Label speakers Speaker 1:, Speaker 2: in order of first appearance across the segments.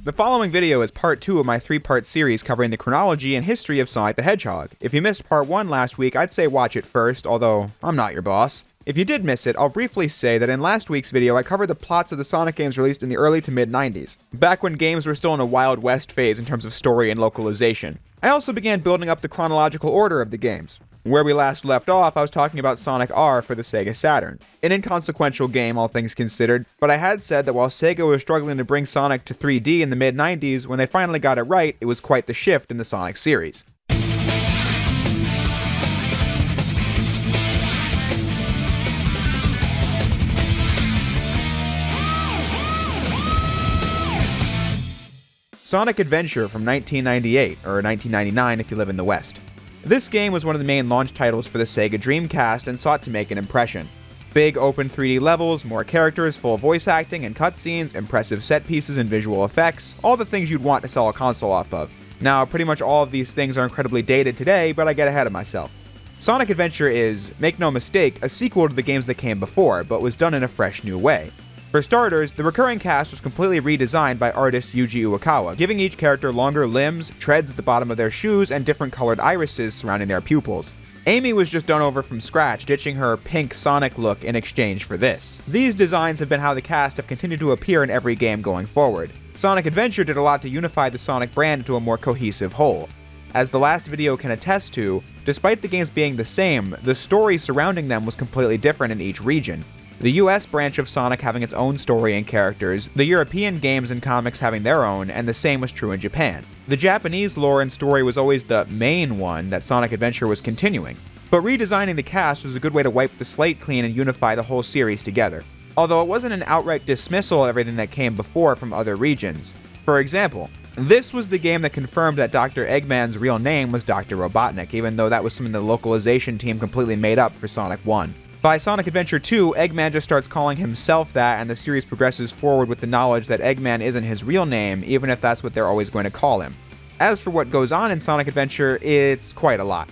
Speaker 1: The following video is part 2 of my 3-part series covering the chronology and history of Sonic the Hedgehog. If you missed part 1 last week, I'd say watch it first, although I'm not your boss. If you did miss it, I'll briefly say that in last week's video I covered the plots of the Sonic games released in the early to mid-90s, back when games were still in a Wild West phase in terms of story and localization. I also began building up the chronological order of the games. Where we last left off, I was talking about Sonic R for the Sega Saturn. An inconsequential game, all things considered, but I had said that while Sega was struggling to bring Sonic to 3D in the mid-90s, when they finally got it right, it was quite the shift in the Sonic series. Sonic Adventure from 1998, or 1999 if you live in the West. This game was one of the main launch titles for the Sega Dreamcast and sought to make an impression. Big open 3D levels, more characters, full voice acting and cutscenes, impressive set pieces and visual effects, all the things you'd want to sell a console off of. Now, pretty much all of these things are incredibly dated today, but I get ahead of myself. Sonic Adventure is, make no mistake, a sequel to the games that came before, but was done in a fresh new way. For starters, the recurring cast was completely redesigned by artist Yuji Uekawa, giving each character longer limbs, treads at the bottom of their shoes, and different colored irises surrounding their pupils. Amy was just done over from scratch, ditching her pink Sonic look in exchange for this. These designs have been how the cast have continued to appear in every game going forward. Sonic Adventure did a lot to unify the Sonic brand into a more cohesive whole. As the last video can attest to, despite the games being the same, the story surrounding them was completely different in each region. The US branch of Sonic having its own story and characters, the European games and comics having their own, and the same was true in Japan. The Japanese lore and story was always the main one that Sonic Adventure was continuing, but redesigning the cast was a good way to wipe the slate clean and unify the whole series together. Although it wasn't an outright dismissal of everything that came before from other regions. For example, this was the game that confirmed that Dr. Eggman's real name was Dr. Robotnik, even though that was something the localization team completely made up for Sonic 1. By Sonic Adventure 2, Eggman just starts calling himself that, and the series progresses forward with the knowledge that Eggman isn't his real name, even if that's what they're always going to call him. As for what goes on in Sonic Adventure, it's quite a lot.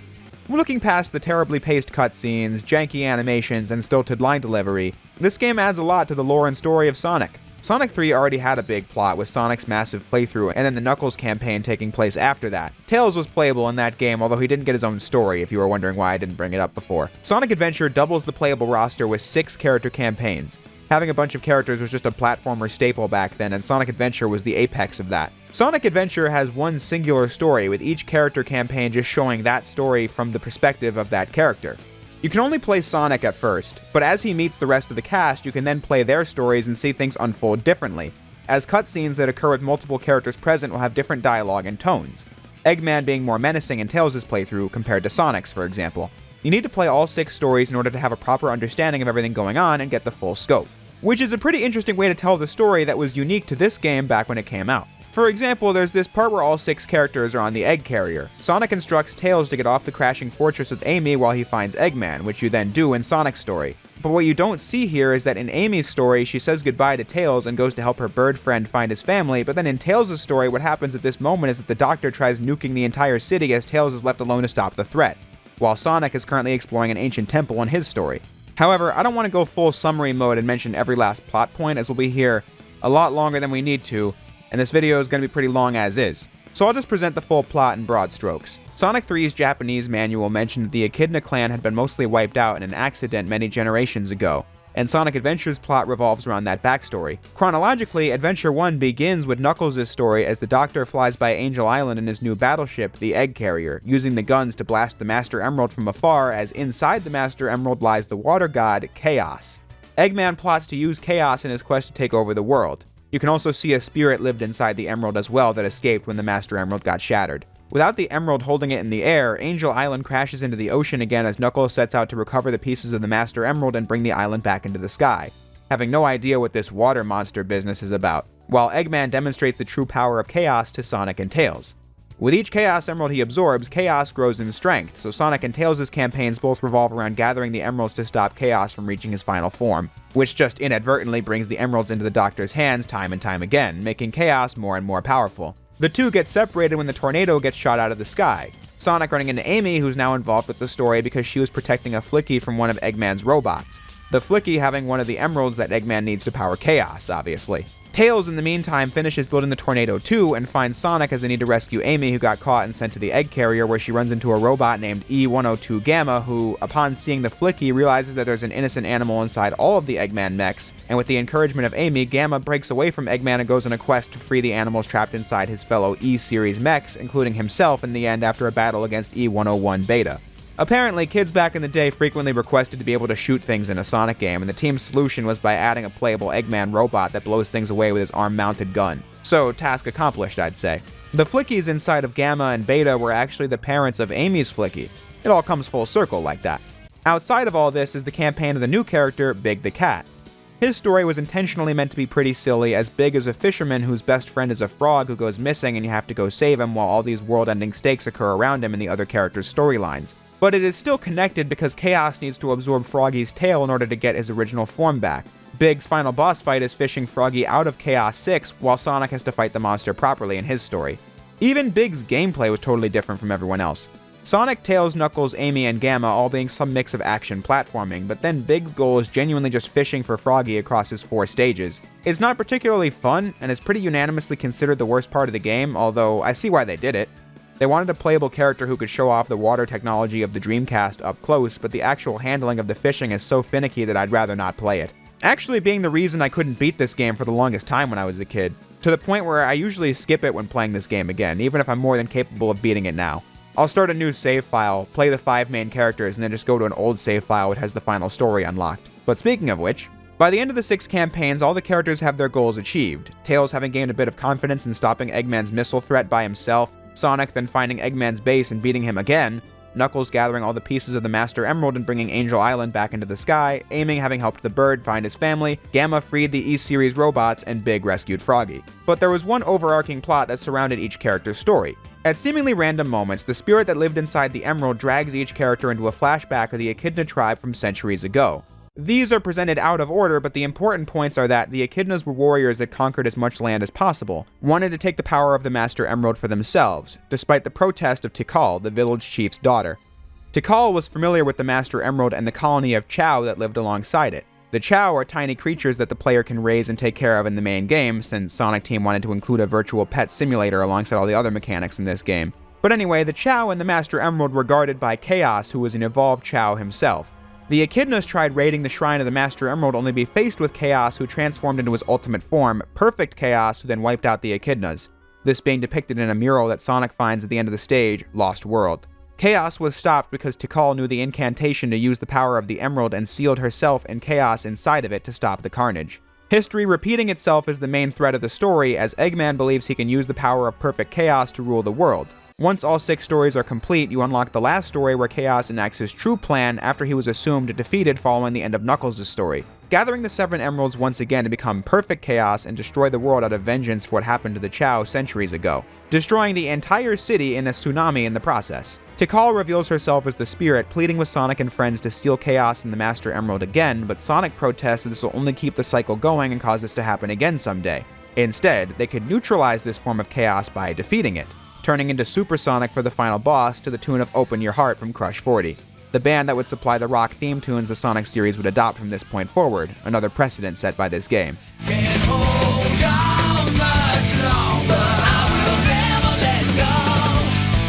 Speaker 1: Looking past the terribly paced cutscenes, janky animations, and stilted line delivery, this game adds a lot to the lore and story of Sonic. Sonic 3 already had a big plot with Sonic's massive playthrough and then the Knuckles campaign taking place after that. Tails was playable in that game, although he didn't get his own story, if you were wondering why I didn't bring it up before. Sonic Adventure doubles the playable roster with 6 character campaigns. Having a bunch of characters was just a platformer staple back then, and Sonic Adventure was the apex of that. Sonic Adventure has one singular story, with each character campaign just showing that story from the perspective of that character. You can only play Sonic at first, but as he meets the rest of the cast, you can then play their stories and see things unfold differently, as cutscenes that occur with multiple characters present will have different dialogue and tones, Eggman being more menacing in Tails' playthrough compared to Sonic's, for example. You need to play all 6 stories in order to have a proper understanding of everything going on and get the full scope, which is a pretty interesting way to tell the story that was unique to this game back when it came out. For example, there's this part where all 6 characters are on the egg carrier. Sonic instructs Tails to get off the crashing fortress with Amy while he finds Eggman, which you then do in Sonic's story. But what you don't see here is that in Amy's story, she says goodbye to Tails and goes to help her bird friend find his family, but then in Tails' story, what happens at this moment is that the Doctor tries nuking the entire city as Tails is left alone to stop the threat, while Sonic is currently exploring an ancient temple in his story. However, I don't want to go full summary mode and mention every last plot point, as we'll be here a lot longer than we need to, and this video is going to be pretty long as is. So I'll just present the full plot in broad strokes. Sonic 3's Japanese manual mentioned that the Echidna clan had been mostly wiped out in an accident many generations ago, and Sonic Adventure's plot revolves around that backstory. Chronologically, Adventure 1 begins with Knuckles' story as the Doctor flies by Angel Island in his new battleship, the Egg Carrier, using the guns to blast the Master Emerald from afar, as inside the Master Emerald lies the water god, Chaos. Eggman plots to use Chaos in his quest to take over the world. You can also see a spirit lived inside the emerald as well that escaped when the Master Emerald got shattered. Without the emerald holding it in the air, Angel Island crashes into the ocean again as Knuckles sets out to recover the pieces of the Master Emerald and bring the island back into the sky, having no idea what this water monster business is about, while Eggman demonstrates the true power of Chaos to Sonic and Tails. With each Chaos Emerald he absorbs, Chaos grows in strength, so Sonic and Tails' campaigns both revolve around gathering the emeralds to stop Chaos from reaching his final form, which just inadvertently brings the emeralds into the Doctor's hands time and time again, making Chaos more and more powerful. The two get separated when the tornado gets shot out of the sky, Sonic running into Amy, who's now involved with the story because she was protecting a Flicky from one of Eggman's robots. The Flicky having one of the emeralds that Eggman needs to power Chaos, obviously. Tails, in the meantime, finishes building the Tornado 2 and finds Sonic as they need to rescue Amy, who got caught and sent to the egg carrier, where she runs into a robot named E102 Gamma, who, upon seeing the Flicky, realizes that there's an innocent animal inside all of the Eggman mechs, and with the encouragement of Amy, Gamma breaks away from Eggman and goes on a quest to free the animals trapped inside his fellow E-Series mechs, including himself in the end after a battle against E101 Beta. Apparently, kids back in the day frequently requested to be able to shoot things in a Sonic game, and the team's solution was by adding a playable Eggman robot that blows things away with his arm-mounted gun. So, task accomplished, I'd say. The Flickies inside of Gamma and Beta were actually the parents of Amy's Flicky. It all comes full circle like that. Outside of all this is the campaign of the new character, Big the Cat. His story was intentionally meant to be pretty silly, as Big is a fisherman whose best friend is a frog who goes missing and you have to go save him while all these world-ending stakes occur around him in the other characters' storylines. But it is still connected because Chaos needs to absorb Froggy's tail in order to get his original form back. Big's final boss fight is fishing Froggy out of Chaos 6, while Sonic has to fight the monster properly in his story. Even Big's gameplay was totally different from everyone else. Sonic, Tails, Knuckles, Amy, and Gamma all being some mix of action platforming, but then Big's goal is genuinely just fishing for Froggy across his 4 stages. It's not particularly fun, and is pretty unanimously considered the worst part of the game, although I see why they did it. They wanted a playable character who could show off the water technology of the Dreamcast up close, but the actual handling of the fishing is so finicky that I'd rather not play it. Actually being the reason I couldn't beat this game for the longest time when I was a kid, to the point where I usually skip it when playing this game again, even if I'm more than capable of beating it now. I'll start a new save file, play the 5 main characters, and then just go to an old save file which has the final story unlocked. But speaking of which, by the end of the 6 campaigns, all the characters have their goals achieved. Tails having gained a bit of confidence in stopping Eggman's missile threat by himself, Sonic then finding Eggman's base and beating him again, Knuckles gathering all the pieces of the Master Emerald and bringing Angel Island back into the sky, Amy having helped the bird find his family, Gamma freed the E-Series robots, and Big rescued Froggy. But there was one overarching plot that surrounded each character's story. At seemingly random moments, the spirit that lived inside the Emerald drags each character into a flashback of the Echidna tribe from centuries ago. These are presented out of order, but the important points are that the Echidnas were warriors that conquered as much land as possible, wanted to take the power of the Master Emerald for themselves, despite the protest of Tikal, the village chief's daughter. Tikal was familiar with the Master Emerald and the colony of Chow that lived alongside it. The Chow are tiny creatures that the player can raise and take care of in the main game, since Sonic Team wanted to include a virtual pet simulator alongside all the other mechanics in this game. But anyway, the Chow and the Master Emerald were guarded by Chaos, who was an evolved Chow himself. The Echidnas tried raiding the Shrine of the Master Emerald only to be faced with Chaos, who transformed into his ultimate form, Perfect Chaos, who then wiped out the Echidnas. This being depicted in a mural that Sonic finds at the end of the stage, Lost World. Chaos was stopped because Tikal knew the incantation to use the power of the Emerald and sealed herself and Chaos inside of it to stop the carnage. History repeating itself is the main thread of the story, as Eggman believes he can use the power of Perfect Chaos to rule the world. Once all 6 stories are complete, you unlock the last story where Chaos enacts his true plan after he was assumed defeated following the end of Knuckles' story, gathering the 7 emeralds once again to become Perfect Chaos and destroy the world out of vengeance for what happened to the Chow centuries ago, destroying the entire city in a tsunami in the process. Tikal reveals herself as the spirit, pleading with Sonic and friends to steal Chaos and the Master Emerald again, but Sonic protests that this will only keep the cycle going and cause this to happen again someday. Instead, they could neutralize this form of chaos by defeating it, turning into Super Sonic for the final boss to the tune of Open Your Heart from Crush 40, the band that would supply the rock theme tunes the Sonic series would adopt from this point forward, another precedent set by this game.
Speaker 2: Can't hold on much longer. I will never let go.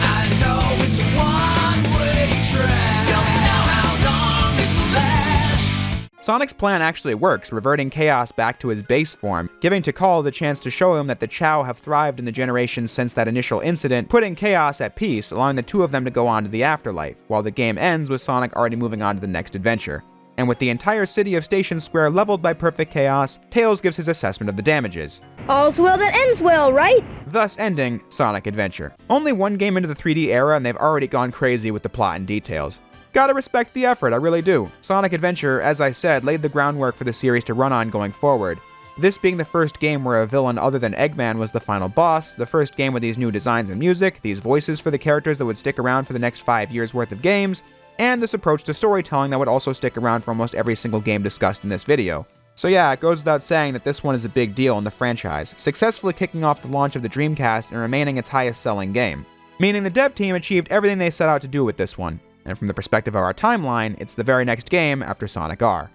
Speaker 2: I know it's a one-way track. Tell me now how long this will last.
Speaker 1: Sonic's plan actually works, reverting Chaos back to his base form, giving Tikal the chance to show him that the Chow have thrived in the generations since that initial incident, putting Chaos at peace, allowing the two of them to go on to the afterlife, while the game ends with Sonic already moving on to the next adventure. And with the entire city of Station Square leveled by Perfect Chaos, Tails gives his assessment of the damages,
Speaker 3: All's well that ends well, right?
Speaker 1: thus ending Sonic Adventure. Only one game into the 3D era and they've already gone crazy with the plot and details. Gotta respect the effort, I really do. Sonic Adventure, as I said, laid the groundwork for the series to run on going forward. This being the first game where a villain other than Eggman was the final boss, the first game with these new designs and music, these voices for the characters that would stick around for the next 5 years worth of games, and this approach to storytelling that would also stick around for almost every single game discussed in this video. So yeah, it goes without saying that this one is a big deal in the franchise, successfully kicking off the launch of the Dreamcast and remaining its highest selling game. Meaning the dev team achieved everything they set out to do with this one. And from the perspective of our timeline, it's the very next game after Sonic R.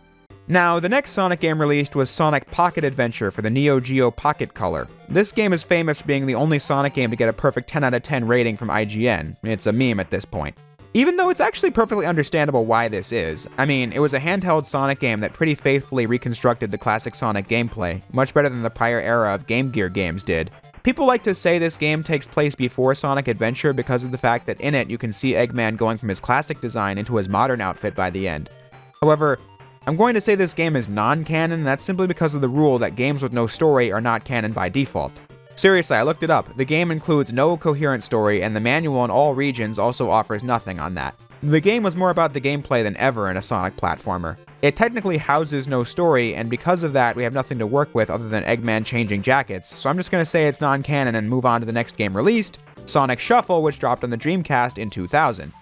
Speaker 1: Now, the next Sonic game released was Sonic Pocket Adventure for the Neo Geo Pocket Color. This game is famous for being the only Sonic game to get a perfect 10 out of 10 rating from IGN. It's a meme at this point. Even though it's actually perfectly understandable why this is. I mean, it was a handheld Sonic game that pretty faithfully reconstructed the classic Sonic gameplay, much better than the prior era of Game Gear games did. People like to say this game takes place before Sonic Adventure because of the fact that in it you can see Eggman going from his classic design into his modern outfit by the end. However, I'm going to say this game is non-canon, and that's simply because of the rule that games with no story are not canon by default. Seriously, I looked it up. The game includes no coherent story, and the manual in all regions also offers nothing on that. The game was more about the gameplay than ever in a Sonic platformer. It technically houses no story, and because of that, we have nothing to work with other than Eggman changing jackets, so I'm just going to say it's non-canon and move on to the next game released, Sonic Shuffle, which dropped on the Dreamcast in 2000.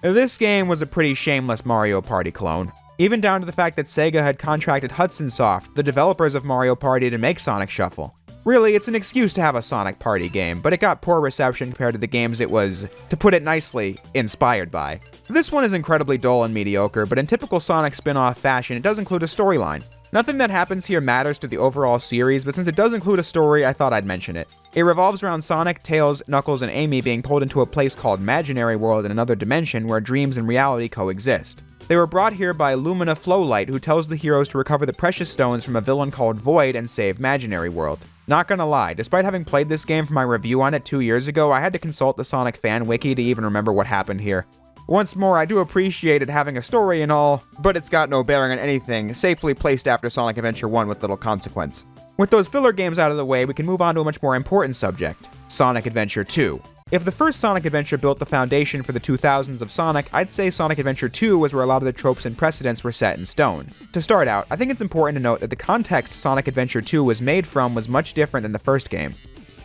Speaker 1: This game was a pretty shameless Mario Party clone. Even down to the fact that Sega had contracted Hudson Soft, the developers of Mario Party, to make Sonic Shuffle. Really, it's an excuse to have a Sonic Party game, but it got poor reception compared to the games it was, to put it nicely, inspired by. This one is incredibly dull and mediocre, but in typical Sonic spin-off fashion, it does include a storyline. Nothing that happens here matters to the overall series, but since it does include a story, I thought I'd mention it. It revolves around Sonic, Tails, Knuckles, and Amy being pulled into a place called Imaginary World in another dimension where dreams and reality coexist. They were brought here by Lumina Flowlight, who tells the heroes to recover the precious stones from a villain called Void and save Imaginary World. Not gonna lie, despite having played this game for my review on it 2 years ago, I had to consult the Sonic fan wiki to even remember what happened here. Once more, I do appreciate it having a story and all, but it's got no bearing on anything, safely placed after Sonic Adventure 1 with little consequence. With those filler games out of the way, we can move on to a much more important subject, Sonic Adventure 2. If the first Sonic Adventure built the foundation for the 2000s of Sonic, I'd say Sonic Adventure 2 was where a lot of the tropes and precedents were set in stone. To start out, I think it's important to note that the context Sonic Adventure 2 was made from was much different than the first game.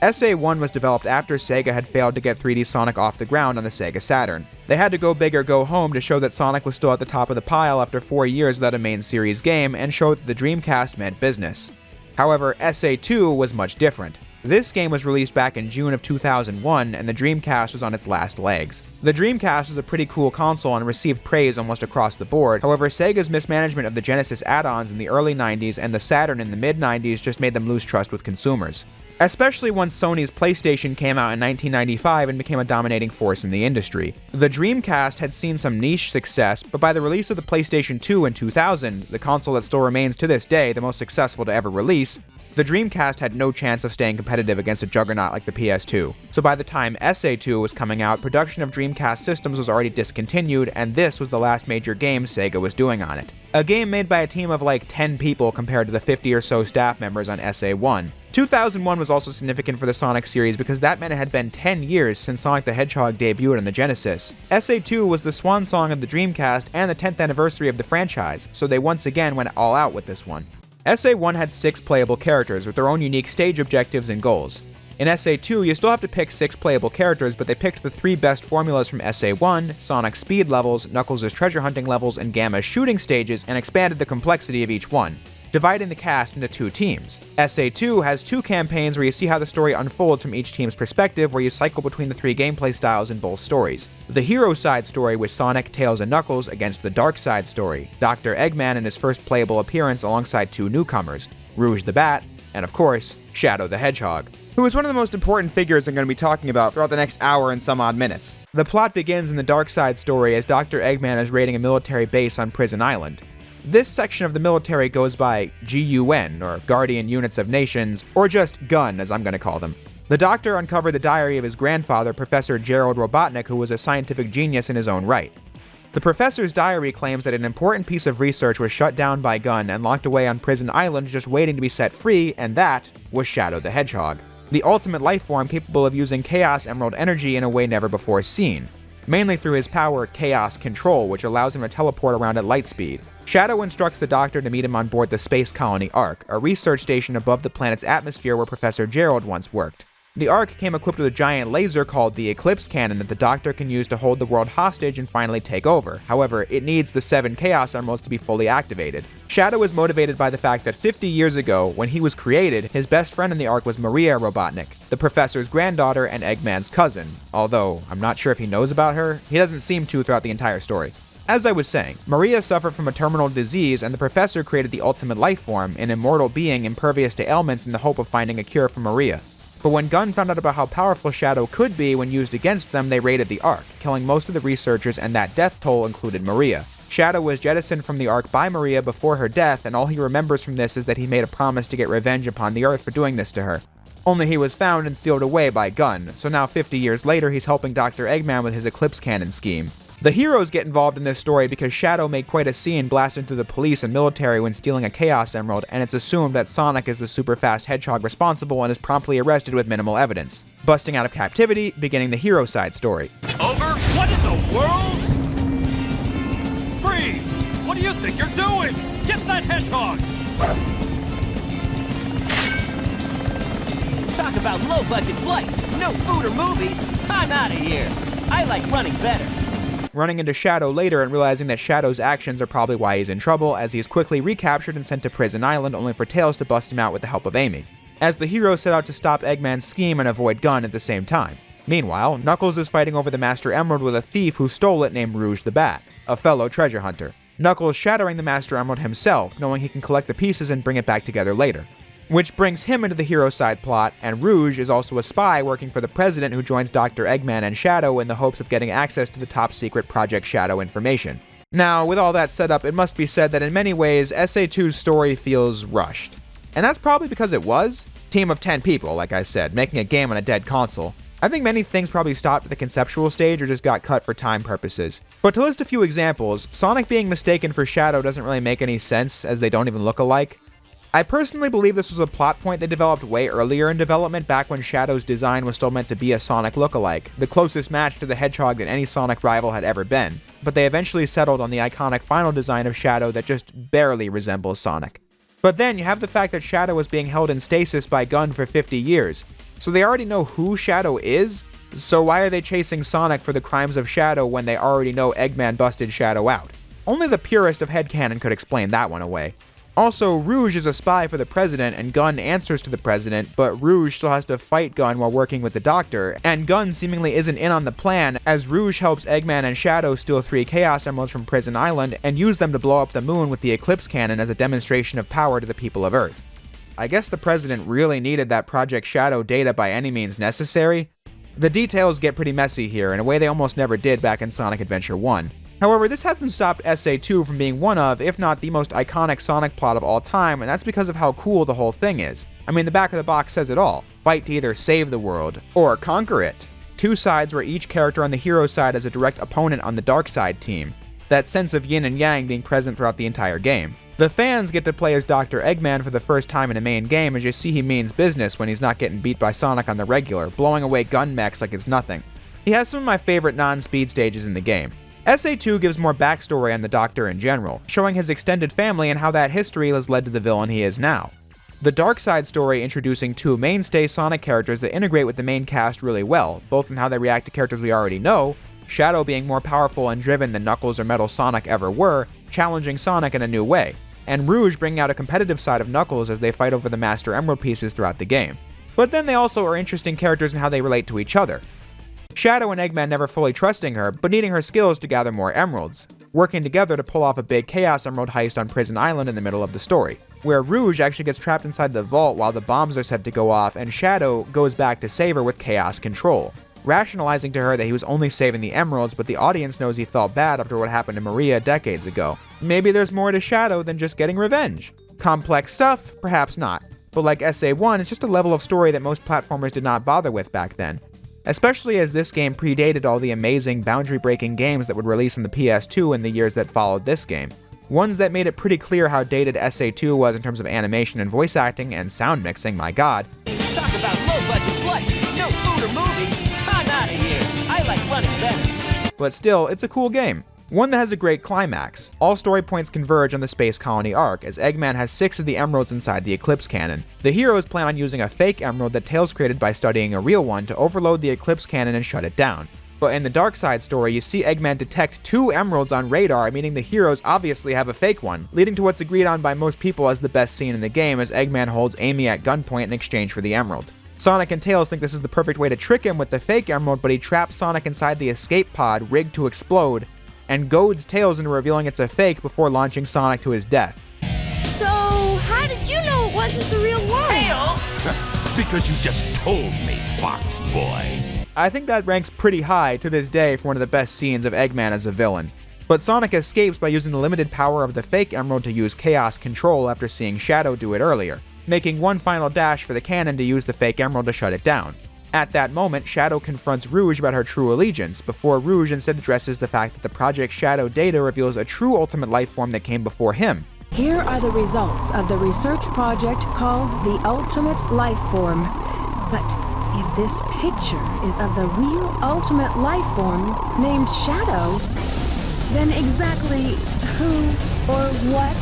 Speaker 1: SA1 was developed after Sega had failed to get 3D Sonic off the ground on the Sega Saturn. They had to go big or go home to show that Sonic was still at the top of the pile after 4 years without a main series game, and show that the Dreamcast meant business. However, SA2 was much different. This game was released back in June of 2001, and the Dreamcast was on its last legs. The Dreamcast was a pretty cool console and received praise almost across the board. However, Sega's mismanagement of the Genesis add-ons in the early 90s and the Saturn in the mid-90s just made them lose trust with consumers. Especially once Sony's PlayStation came out in 1995 and became a dominating force in the industry. The Dreamcast had seen some niche success, but by the release of the PlayStation 2 in 2000, the console that still remains to this day the most successful to ever release, the Dreamcast had no chance of staying competitive against a juggernaut like the PS2. So by the time SA2 was coming out, production of Dreamcast systems was already discontinued, and this was the last major game Sega was doing on it. A game made by a team of like 10 people compared to the 50 or so staff members on SA1. 2001 was also significant for the Sonic series because that meant it had been 10 years since Sonic the Hedgehog debuted on the Genesis. SA2 was the swan song of the Dreamcast and the 10th anniversary of the franchise, so they once again went all out with this one. SA1 had 6 playable characters with their own unique stage objectives and goals. In SA2, you still have to pick 6 playable characters, but they picked the 3 best formulas from SA1, Sonic's speed levels, Knuckles' treasure hunting levels, and Gamma's shooting stages, and expanded the complexity of each one, dividing the cast into 2 teams. SA2 has 2 campaigns where you see how the story unfolds from each team's perspective, where you cycle between the 3 gameplay styles in both stories. The hero side story with Sonic, Tails, and Knuckles against the dark side story, Dr. Eggman in his first playable appearance alongside 2 newcomers, Rouge the Bat, and of course, Shadow the Hedgehog, who is one of the most important figures I'm going to be talking about throughout the next hour and some odd minutes. The plot begins in the dark side story as Dr. Eggman is raiding a military base on Prison Island. This section of the military goes by GUN, or Guardian Units of Nations, or just GUN as I'm going to call them. The Doctor uncovered the diary of his grandfather, Professor Gerald Robotnik, who was a scientific genius in his own right. The professor's diary claims that an important piece of research was shut down by GUN and locked away on Prison Island just waiting to be set free, and that was Shadow the Hedgehog, the ultimate life form capable of using Chaos Emerald energy in a way never before seen, mainly through his power Chaos Control, which allows him to teleport around at light speed. Shadow instructs the Doctor to meet him on board the space colony Ark, a research station above the planet's atmosphere where Professor Gerald once worked. The Ark came equipped with a giant laser called the Eclipse Cannon that the Doctor can use to hold the world hostage and finally take over. However, it needs the 7 Chaos Emeralds to be fully activated. Shadow is motivated by the fact that 50 years ago, when he was created, his best friend in the Ark was Maria Robotnik, the Professor's granddaughter and Eggman's cousin, although I'm not sure if he knows about her. He doesn't seem to throughout the entire story. As I was saying, Maria suffered from a terminal disease, and the professor created the ultimate life form, an immortal being impervious to ailments, in the hope of finding a cure for Maria. But when Gunn found out about how powerful Shadow could be when used against them, they raided the Ark, killing most of the researchers, and that death toll included Maria. Shadow was jettisoned from the Ark by Maria before her death, and all he remembers from this is that he made a promise to get revenge upon the Earth for doing this to her. Only he was found and sealed away by Gunn, so now 50 years later he's helping Dr. Eggman with his Eclipse Cannon scheme. The heroes get involved in this story because Shadow made quite a scene blasting through the police and military when stealing a Chaos Emerald, and it's assumed that Sonic is the super fast hedgehog responsible and is promptly arrested with minimal evidence. Busting out of captivity, beginning the hero side story.
Speaker 4: Over? What in the world? Freeze! What do you think you're doing? Get that hedgehog!
Speaker 5: Talk about low-budget flights, no food or movies. I'm out of here. I like running better.
Speaker 1: Running into Shadow later and realizing that Shadow's actions are probably why he's in trouble, as he is quickly recaptured and sent to Prison Island, only for Tails to bust him out with the help of Amy, as the heroes set out to stop Eggman's scheme and avoid Gunn at the same time. Meanwhile, Knuckles is fighting over the Master Emerald with a thief who stole it named Rouge the Bat, a fellow treasure hunter. Knuckles shattering the Master Emerald himself, knowing he can collect the pieces and bring it back together later. Which brings him into the hero side plot, and Rouge is also a spy working for the President who joins Dr. Eggman and Shadow in the hopes of getting access to the top-secret Project Shadow information. Now, with all that set up, it must be said that in many ways, SA2's story feels rushed. And that's probably because it was. Team of 10 people, like I said, making a game on a dead console. I think many things probably stopped at the conceptual stage or just got cut for time purposes. But to list a few examples, Sonic being mistaken for Shadow doesn't really make any sense, as they don't even look alike. I personally believe this was a plot point they developed way earlier in development, back when Shadow's design was still meant to be a Sonic lookalike, the closest match to the Hedgehog that any Sonic rival had ever been, but they eventually settled on the iconic final design of Shadow that just barely resembles Sonic. But then you have the fact that Shadow was being held in stasis by Gunn for 50 years, so they already know who Shadow is, so why are they chasing Sonic for the crimes of Shadow when they already know Eggman busted Shadow out? Only the purest of headcanon could explain that one away. Also, Rouge is a spy for the President, and Gunn answers to the President, but Rouge still has to fight Gunn while working with the Doctor, and Gunn seemingly isn't in on the plan, as Rouge helps Eggman and Shadow steal 3 Chaos Emeralds from Prison Island and use them to blow up the moon with the Eclipse Cannon as a demonstration of power to the people of Earth. I guess the President really needed that Project Shadow data by any means necessary. The details get pretty messy here, in a way they almost never did back in Sonic Adventure 1. However, this hasn't stopped SA2 from being one of, if not the most iconic Sonic plot of all time, and that's because of how cool the whole thing is. I mean, the back of the box says it all. Fight to either save the world, or conquer it. 2 sides where each character on the hero side is a direct opponent on the dark side team. That sense of yin and yang being present throughout the entire game. The fans get to play as Dr. Eggman for the first time in a main game, as you see he means business when he's not getting beat by Sonic on the regular, blowing away gun mechs like it's nothing. He has some of my favorite non-speed stages in the game. SA2 gives more backstory on the Doctor in general, showing his extended family and how that history has led to the villain he is now. The Dark Side story introducing 2 mainstay Sonic characters that integrate with the main cast really well, both in how they react to characters we already know, Shadow being more powerful and driven than Knuckles or Metal Sonic ever were, challenging Sonic in a new way, and Rouge bringing out a competitive side of Knuckles as they fight over the Master Emerald pieces throughout the game. But then they also are interesting characters in how they relate to each other. Shadow and Eggman never fully trusting her, but needing her skills to gather more emeralds, working together to pull off a big Chaos Emerald heist on Prison Island in the middle of the story, where Rouge actually gets trapped inside the vault while the bombs are set to go off, and Shadow goes back to save her with Chaos Control, rationalizing to her that he was only saving the emeralds, but the audience knows he felt bad after what happened to Maria decades ago. Maybe there's more to Shadow than just getting revenge. Complex stuff? Perhaps not. But like SA1, it's just a level of story that most platformers did not bother with back then. Especially as this game predated all the amazing boundary-breaking games that would release on the PS2 in the years that followed this game. Ones that made it pretty clear how dated SA2 was in terms of animation and voice acting and sound mixing, my god.
Speaker 5: Talk about low-budget flights, no food or movies. I'm out of here. I like running better.
Speaker 1: But still, it's a cool game. One that has a great climax. All story points converge on the Space Colony arc, as Eggman has 6 of the emeralds inside the Eclipse Cannon. The heroes plan on using a fake emerald that Tails created by studying a real one to overload the Eclipse Cannon and shut it down. But in the Dark Side story, you see Eggman detect 2 emeralds on radar, meaning the heroes obviously have a fake one, leading to what's agreed on by most people as the best scene in the game, as Eggman holds Amy at gunpoint in exchange for the emerald. Sonic and Tails think this is the perfect way to trick him with the fake emerald, but he traps Sonic inside the escape pod rigged to explode, and goads Tails into revealing it's a fake before launching Sonic to his death.
Speaker 3: So, how did you know it wasn't the real one?
Speaker 5: Tails!
Speaker 6: Because you just told me, Fox Boy.
Speaker 1: I think that ranks pretty high to this day for one of the best scenes of Eggman as a villain. But Sonic escapes by using the limited power of the fake emerald to use Chaos Control after seeing Shadow do it earlier, making one final dash for the cannon to use the fake emerald to shut it down. At that moment, Shadow confronts Rouge about her true allegiance, before Rouge instead addresses the fact that the Project Shadow data reveals a true ultimate life form that came before him.
Speaker 7: Here are the results of the research project called the Ultimate Life Form. But if this picture is of the real ultimate life form named Shadow, then exactly who or what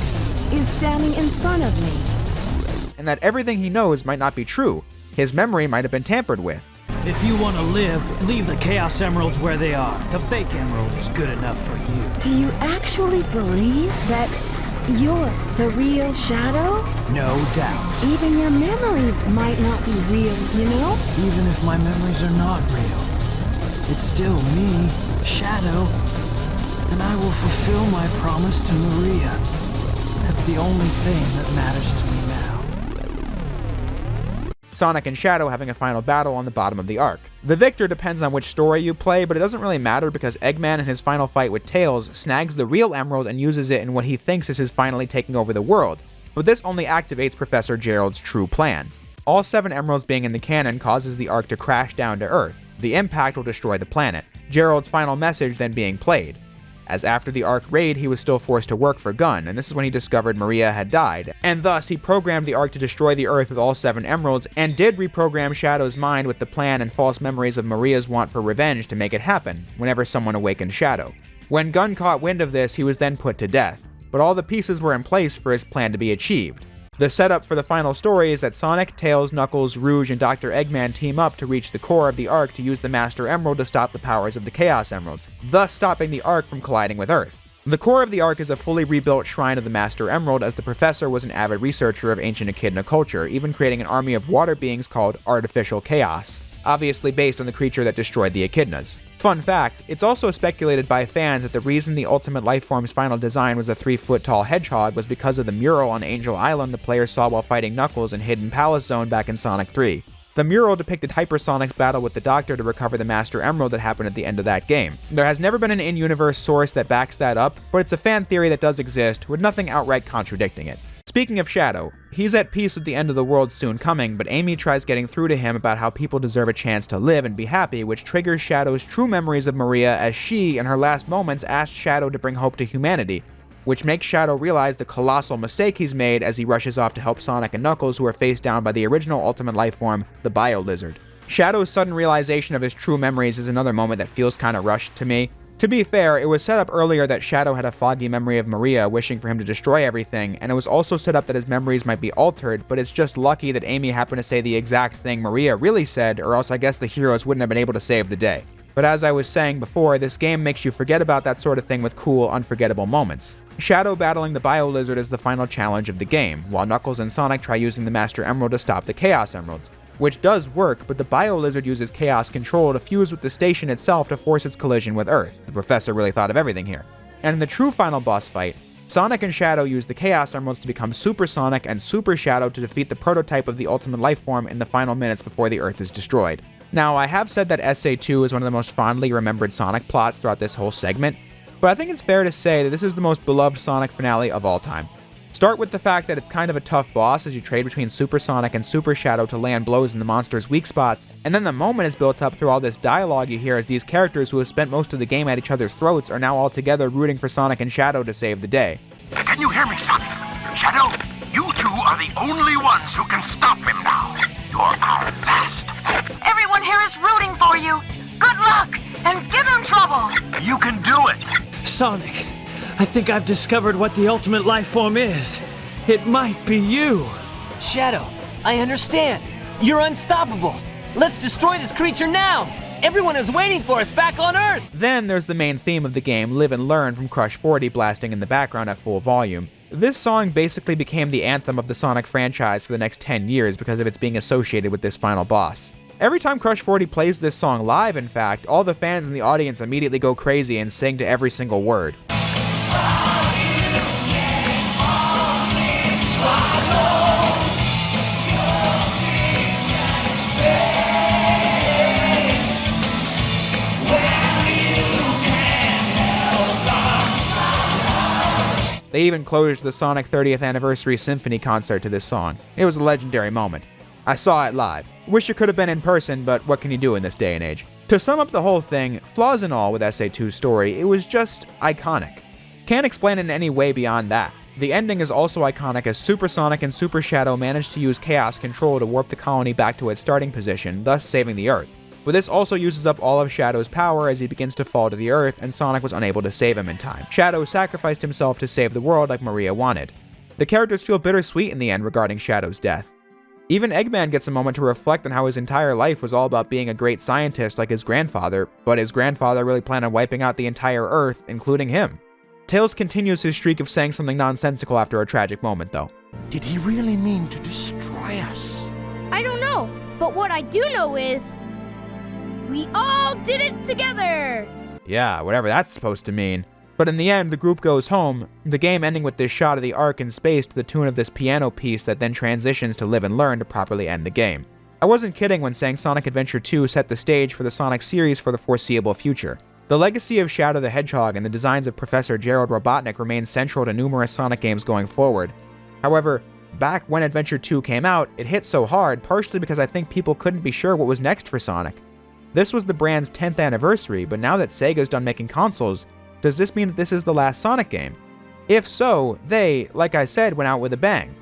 Speaker 7: is standing in front of me?
Speaker 1: And that everything he knows might not be true. His memory might have been tampered with.
Speaker 4: If you want to live, leave the Chaos Emeralds where they are. The fake emerald is good enough for you.
Speaker 7: Do you actually believe that you're the real Shadow?
Speaker 4: No doubt.
Speaker 7: Even your memories might not be real, you know?
Speaker 4: Even if my memories are not real, it's still me, Shadow, and I will fulfill my promise to Maria. That's the only thing that matters to me now.
Speaker 1: Sonic and Shadow having a final battle on the bottom of the arc. The victor depends on which story you play, but it doesn't really matter because Eggman in his final fight with Tails snags the real emerald and uses it in what he thinks is his finally taking over the world, but this only activates Professor Gerald's true plan. All 7 emeralds being in the cannon causes the arc to crash down to Earth. The impact will destroy the planet, Gerald's final message then being played. As after the Ark raid, he was still forced to work for Gun, and this is when he discovered Maria had died, and thus he programmed the Ark to destroy the Earth with all 7 emeralds, and did reprogram Shadow's mind with the plan and false memories of Maria's want for revenge to make it happen, whenever someone awakened Shadow. When Gun caught wind of this, he was then put to death, but all the pieces were in place for his plan to be achieved. The setup for the final story is that Sonic, Tails, Knuckles, Rouge, and Dr. Eggman team up to reach the core of the Ark to use the Master Emerald to stop the powers of the Chaos Emeralds, thus stopping the Ark from colliding with Earth. The core of the Ark is a fully rebuilt shrine of the Master Emerald, as the professor was an avid researcher of ancient echidna culture, even creating an army of water beings called Artificial Chaos, obviously based on the creature that destroyed the echidnas. Fun fact, it's also speculated by fans that the reason the Ultimate Lifeform's final design was a 3-foot-tall hedgehog was because of the mural on Angel Island the players saw while fighting Knuckles in Hidden Palace Zone back in Sonic 3. The mural depicted Hypersonic's battle with the Doctor to recover the Master Emerald that happened at the end of that game. There has never been an in-universe source that backs that up, but it's a fan theory that does exist, with nothing outright contradicting it. Speaking of Shadow, he's at peace with the end of the world soon coming, but Amy tries getting through to him about how people deserve a chance to live and be happy, which triggers Shadow's true memories of Maria as she, in her last moments, asked Shadow to bring hope to humanity, which makes Shadow realize the colossal mistake he's made as he rushes off to help Sonic and Knuckles, who are faced down by the original Ultimate Lifeform, the Bio Lizard. Shadow's sudden realization of his true memories is another moment that feels kinda rushed to me. To be fair, it was set up earlier that Shadow had a foggy memory of Maria wishing for him to destroy everything, and it was also set up that his memories might be altered, but it's just lucky that Amy happened to say the exact thing Maria really said, or else I guess the heroes wouldn't have been able to save the day. But as I was saying before, this game makes you forget about that sort of thing with cool, unforgettable moments. Shadow battling the Bio Lizard is the final challenge of the game, while Knuckles and Sonic try using the Master Emerald to stop the Chaos Emeralds, which does work, but the Bio Lizard uses Chaos Control to fuse with the station itself to force its collision with Earth. The professor really thought of everything here. And in the true final boss fight, Sonic and Shadow use the Chaos Emeralds to become Super Sonic and Super Shadow to defeat the prototype of the Ultimate Lifeform in the final minutes before the Earth is destroyed. Now, I have said that SA2 is one of the most fondly remembered Sonic plots throughout this whole segment, but I think it's fair to say that this is the most beloved Sonic finale of all time. Start with the fact that it's kind of a tough boss as you trade between Super Sonic and Super Shadow to land blows in the monster's weak spots, and then the moment is built up through all this dialogue you hear as these characters who have spent most of the game at each other's throats are now all together rooting for Sonic and Shadow to save the day.
Speaker 6: Can you hear me, Sonic? Shadow, you two are the only ones who can stop him now. You're our last.
Speaker 8: Everyone here is rooting for you. Good luck, and give him trouble.
Speaker 6: You can do it.
Speaker 4: Sonic, I think I've discovered what the Ultimate Lifeform is. It might be you.
Speaker 5: Shadow, I understand. You're unstoppable. Let's destroy this creature now. Everyone is waiting for us back on Earth.
Speaker 1: Then there's the main theme of the game, Live and Learn, from Crush 40 blasting in the background at full volume. This song basically became the anthem of the Sonic franchise for the next 10 years because of its being associated with this final boss. Every time Crush 40 plays this song live, in fact, all the fans in the audience immediately go crazy and sing to every single word. They even closed the Sonic 30th Anniversary Symphony concert to this song. It was a legendary moment. I saw it live. Wish it could have been in person, but what can you do in this day and age? To sum up the whole thing, flaws and all with SA2's story, it was just iconic. Can't explain it in any way beyond that. The ending is also iconic as Super Sonic and Super Shadow managed to use Chaos Control to warp the colony back to its starting position, thus saving the Earth. But this also uses up all of Shadow's power as he begins to fall to the Earth, and Sonic was unable to save him in time. Shadow sacrificed himself to save the world like Maria wanted. The characters feel bittersweet in the end regarding Shadow's death. Even Eggman gets a moment to reflect on how his entire life was all about being a great scientist like his grandfather, but his grandfather really planned on wiping out the entire Earth, including him. Tails continues his streak of saying something nonsensical after a tragic moment, though.
Speaker 6: Did he really mean to destroy us?
Speaker 3: I don't know, but what I do know is we all did it together!
Speaker 1: Yeah, whatever that's supposed to mean. But in the end, the group goes home, the game ending with this shot of the Ark in space to the tune of this piano piece that then transitions to Live and Learn to properly end the game. I wasn't kidding when saying Sonic Adventure 2 set the stage for the Sonic series for the foreseeable future. The legacy of Shadow the Hedgehog and the designs of Professor Gerald Robotnik remain central to numerous Sonic games going forward. However, back when Adventure 2 came out, it hit so hard partially because I think people couldn't be sure what was next for Sonic. This was the brand's 10th anniversary, but now that Sega's done making consoles, does this mean that this is the last Sonic game? If so, they, like I said, went out with a bang.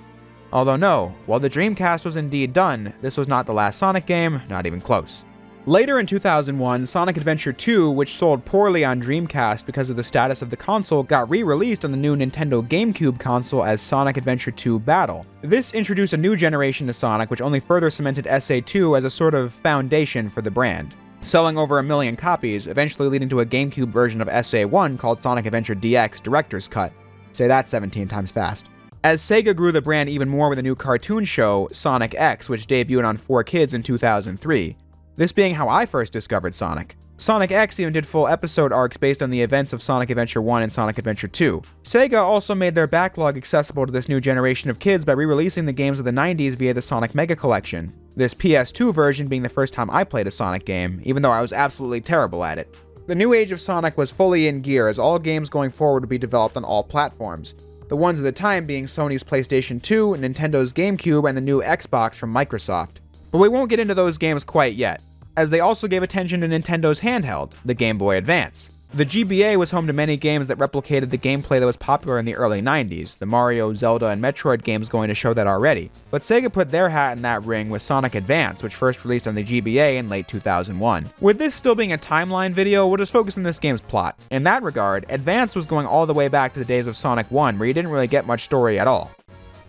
Speaker 1: Although no, while the Dreamcast was indeed done, this was not the last Sonic game, not even close. Later in 2001, Sonic Adventure 2, which sold poorly on Dreamcast because of the status of the console, got re-released on the new Nintendo GameCube console as Sonic Adventure 2 Battle. This introduced a new generation to Sonic, which only further cemented SA2 as a sort of foundation for the brand, selling over 1 million copies, eventually leading to a GameCube version of SA1 called Sonic Adventure DX Director's Cut. Say that 17 times fast. As Sega grew the brand even more with a new cartoon show, Sonic X, which debuted on 4Kids in 2003. This being how I first discovered Sonic. Sonic X even did full episode arcs based on the events of Sonic Adventure 1 and Sonic Adventure 2. Sega also made their backlog accessible to this new generation of kids by re-releasing the games of the 90s via the Sonic Mega Collection. This PS2 version being the first time I played a Sonic game, even though I was absolutely terrible at it. The new age of Sonic was fully in gear as all games going forward would be developed on all platforms. The ones at the time being Sony's PlayStation 2, Nintendo's GameCube, and the new Xbox from Microsoft. But we won't get into those games quite yet, as they also gave attention to Nintendo's handheld, the Game Boy Advance. The GBA was home to many games that replicated the gameplay that was popular in the early 90s, the Mario, Zelda, and Metroid games going to show that already. But Sega put their hat in that ring with Sonic Advance, which first released on the GBA in late 2001. With this still being a timeline video, we'll just focus on this game's plot. In that regard, Advance was going all the way back to the days of Sonic 1, where you didn't really get much story at all.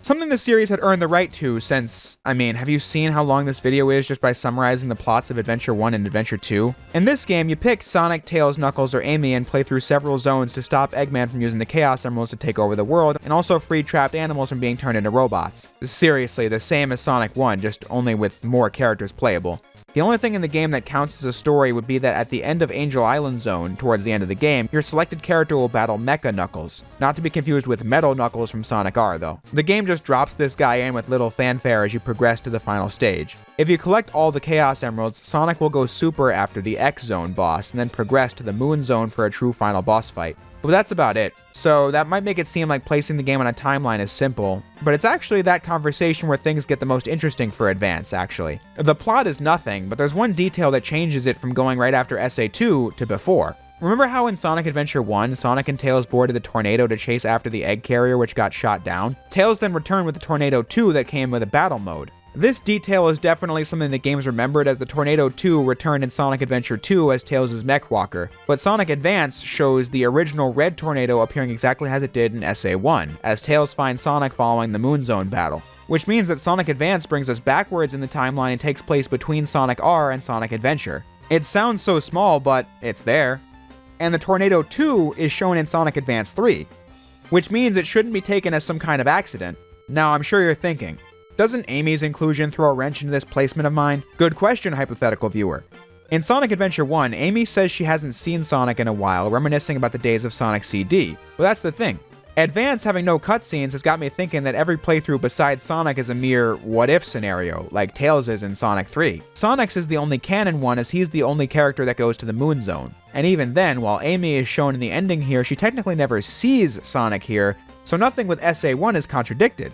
Speaker 1: Something the series had earned the right to since, have you seen how long this video is just by summarizing the plots of Adventure 1 and Adventure 2? In this game, you pick Sonic, Tails, Knuckles, or Amy and play through several zones to stop Eggman from using the Chaos Emeralds to take over the world, and also free trapped animals from being turned into robots. Seriously, the same as Sonic 1, just only with more characters playable. The only thing in the game that counts as a story would be that at the end of Angel Island Zone, towards the end of the game, your selected character will battle Mecha Knuckles. Not to be confused with Metal Knuckles from Sonic R, though. The game just drops this guy in with little fanfare as you progress to the final stage. If you collect all the Chaos Emeralds, Sonic will go Super after the X Zone boss, and then progress to the Moon Zone for a true final boss fight. But that's about it. So that might make it seem like placing the game on a timeline is simple, but it's actually that conversation where things get the most interesting for Advance, actually. The plot is nothing, but there's one detail that changes it from going right after SA2 to before. Remember how in Sonic Adventure 1, Sonic and Tails boarded the Tornado to chase after the egg carrier which got shot down? Tails then returned with the Tornado 2 that came with a battle mode. This detail is definitely something that games remembered, as the Tornado 2 returned in Sonic Adventure 2 as Tails' mech walker, but Sonic Advance shows the original red tornado appearing exactly as it did in SA1, as Tails finds Sonic following the Moon Zone battle. Which means that Sonic Advance brings us backwards in the timeline and takes place between Sonic R and Sonic Adventure. It sounds so small, but it's there. And the Tornado 2 is shown in Sonic Advance 3, which means it shouldn't be taken as some kind of accident. Now I'm sure you're thinking, Doesn't Amy's inclusion throw a wrench into this placement of mine? Good question, hypothetical viewer. In Sonic Adventure 1, Amy says she hasn't seen Sonic in a while, reminiscing about the days of Sonic CD. But that's the thing. Advance having no cutscenes has got me thinking that every playthrough besides Sonic is a mere what-if scenario, like Tails is in Sonic 3. Sonic's is the only canon one, as he's the only character that goes to the Moon Zone. And even then, while Amy is shown in the ending here, she technically never sees Sonic here, so nothing with SA1 is contradicted.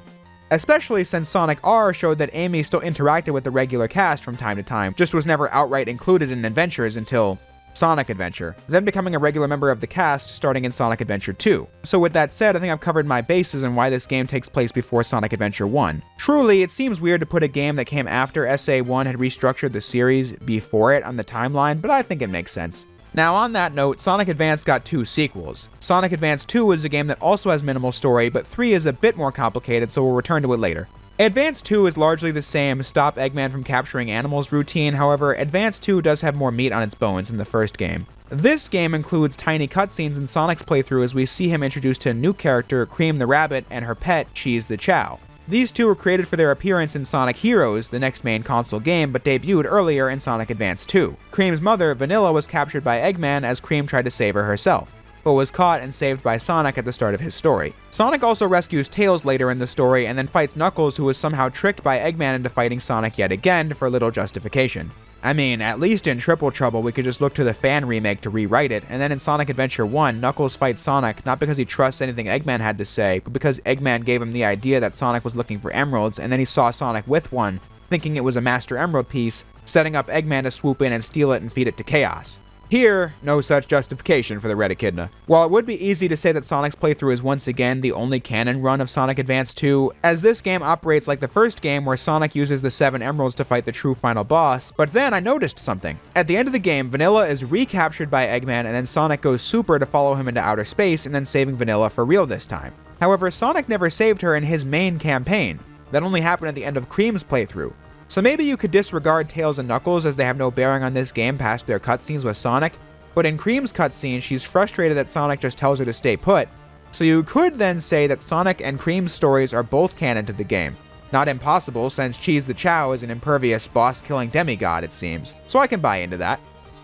Speaker 1: Especially since Sonic R showed that Amy still interacted with the regular cast from time to time, just was never outright included in adventures until Sonic Adventure, then becoming a regular member of the cast starting in Sonic Adventure 2. So with that said, I think I've covered my bases on why this game takes place before Sonic Adventure 1. Truly, it seems weird to put a game that came after SA1 had restructured the series before it on the timeline, but I think it makes sense. Now on that note, Sonic Advance got 2 sequels. Sonic Advance 2 is a game that also has minimal story, but 3 is a bit more complicated, so we'll return to it later. Advance 2 is largely the same stop Eggman from capturing animals routine, however, Advance 2 does have more meat on its bones than the first game. This game includes tiny cutscenes in Sonic's playthrough as we see him introduced to a new character, Cream the Rabbit, and her pet, Cheese the Chow. These two were created for their appearance in Sonic Heroes, the next main console game, but debuted earlier in Sonic Advance 2. Cream's mother, Vanilla, was captured by Eggman as Cream tried to save her herself, but was caught and saved by Sonic at the start of his story. Sonic also rescues Tails later in the story and then fights Knuckles, who was somehow tricked by Eggman into fighting Sonic yet again for little justification. I mean, at least in Triple Trouble we could just look to the fan remake to rewrite it, and then in Sonic Adventure 1, Knuckles fights Sonic not because he trusts anything Eggman had to say, but because Eggman gave him the idea that Sonic was looking for emeralds, and then he saw Sonic with one, thinking it was a Master Emerald piece, setting up Eggman to swoop in and steal it and feed it to Chaos. Here, no such justification for the Red Echidna. While it would be easy to say that Sonic's playthrough is once again the only canon run of Sonic Advance 2, as this game operates like the first game where Sonic uses the 7 emeralds to fight the true final boss, but then I noticed something. At the end of the game, Vanilla is recaptured by Eggman and then Sonic goes super to follow him into outer space and then saving Vanilla for real this time. However, Sonic never saved her in his main campaign. That only happened at the end of Cream's playthrough. So maybe you could disregard Tails and Knuckles as they have no bearing on this game past their cutscenes with Sonic, but in Cream's cutscene, she's frustrated that Sonic just tells her to stay put, so you could then say that Sonic and Cream's stories are both canon to the game. Not impossible, since Cheese the Chow is an impervious boss-killing demigod, it seems, so I can buy into that.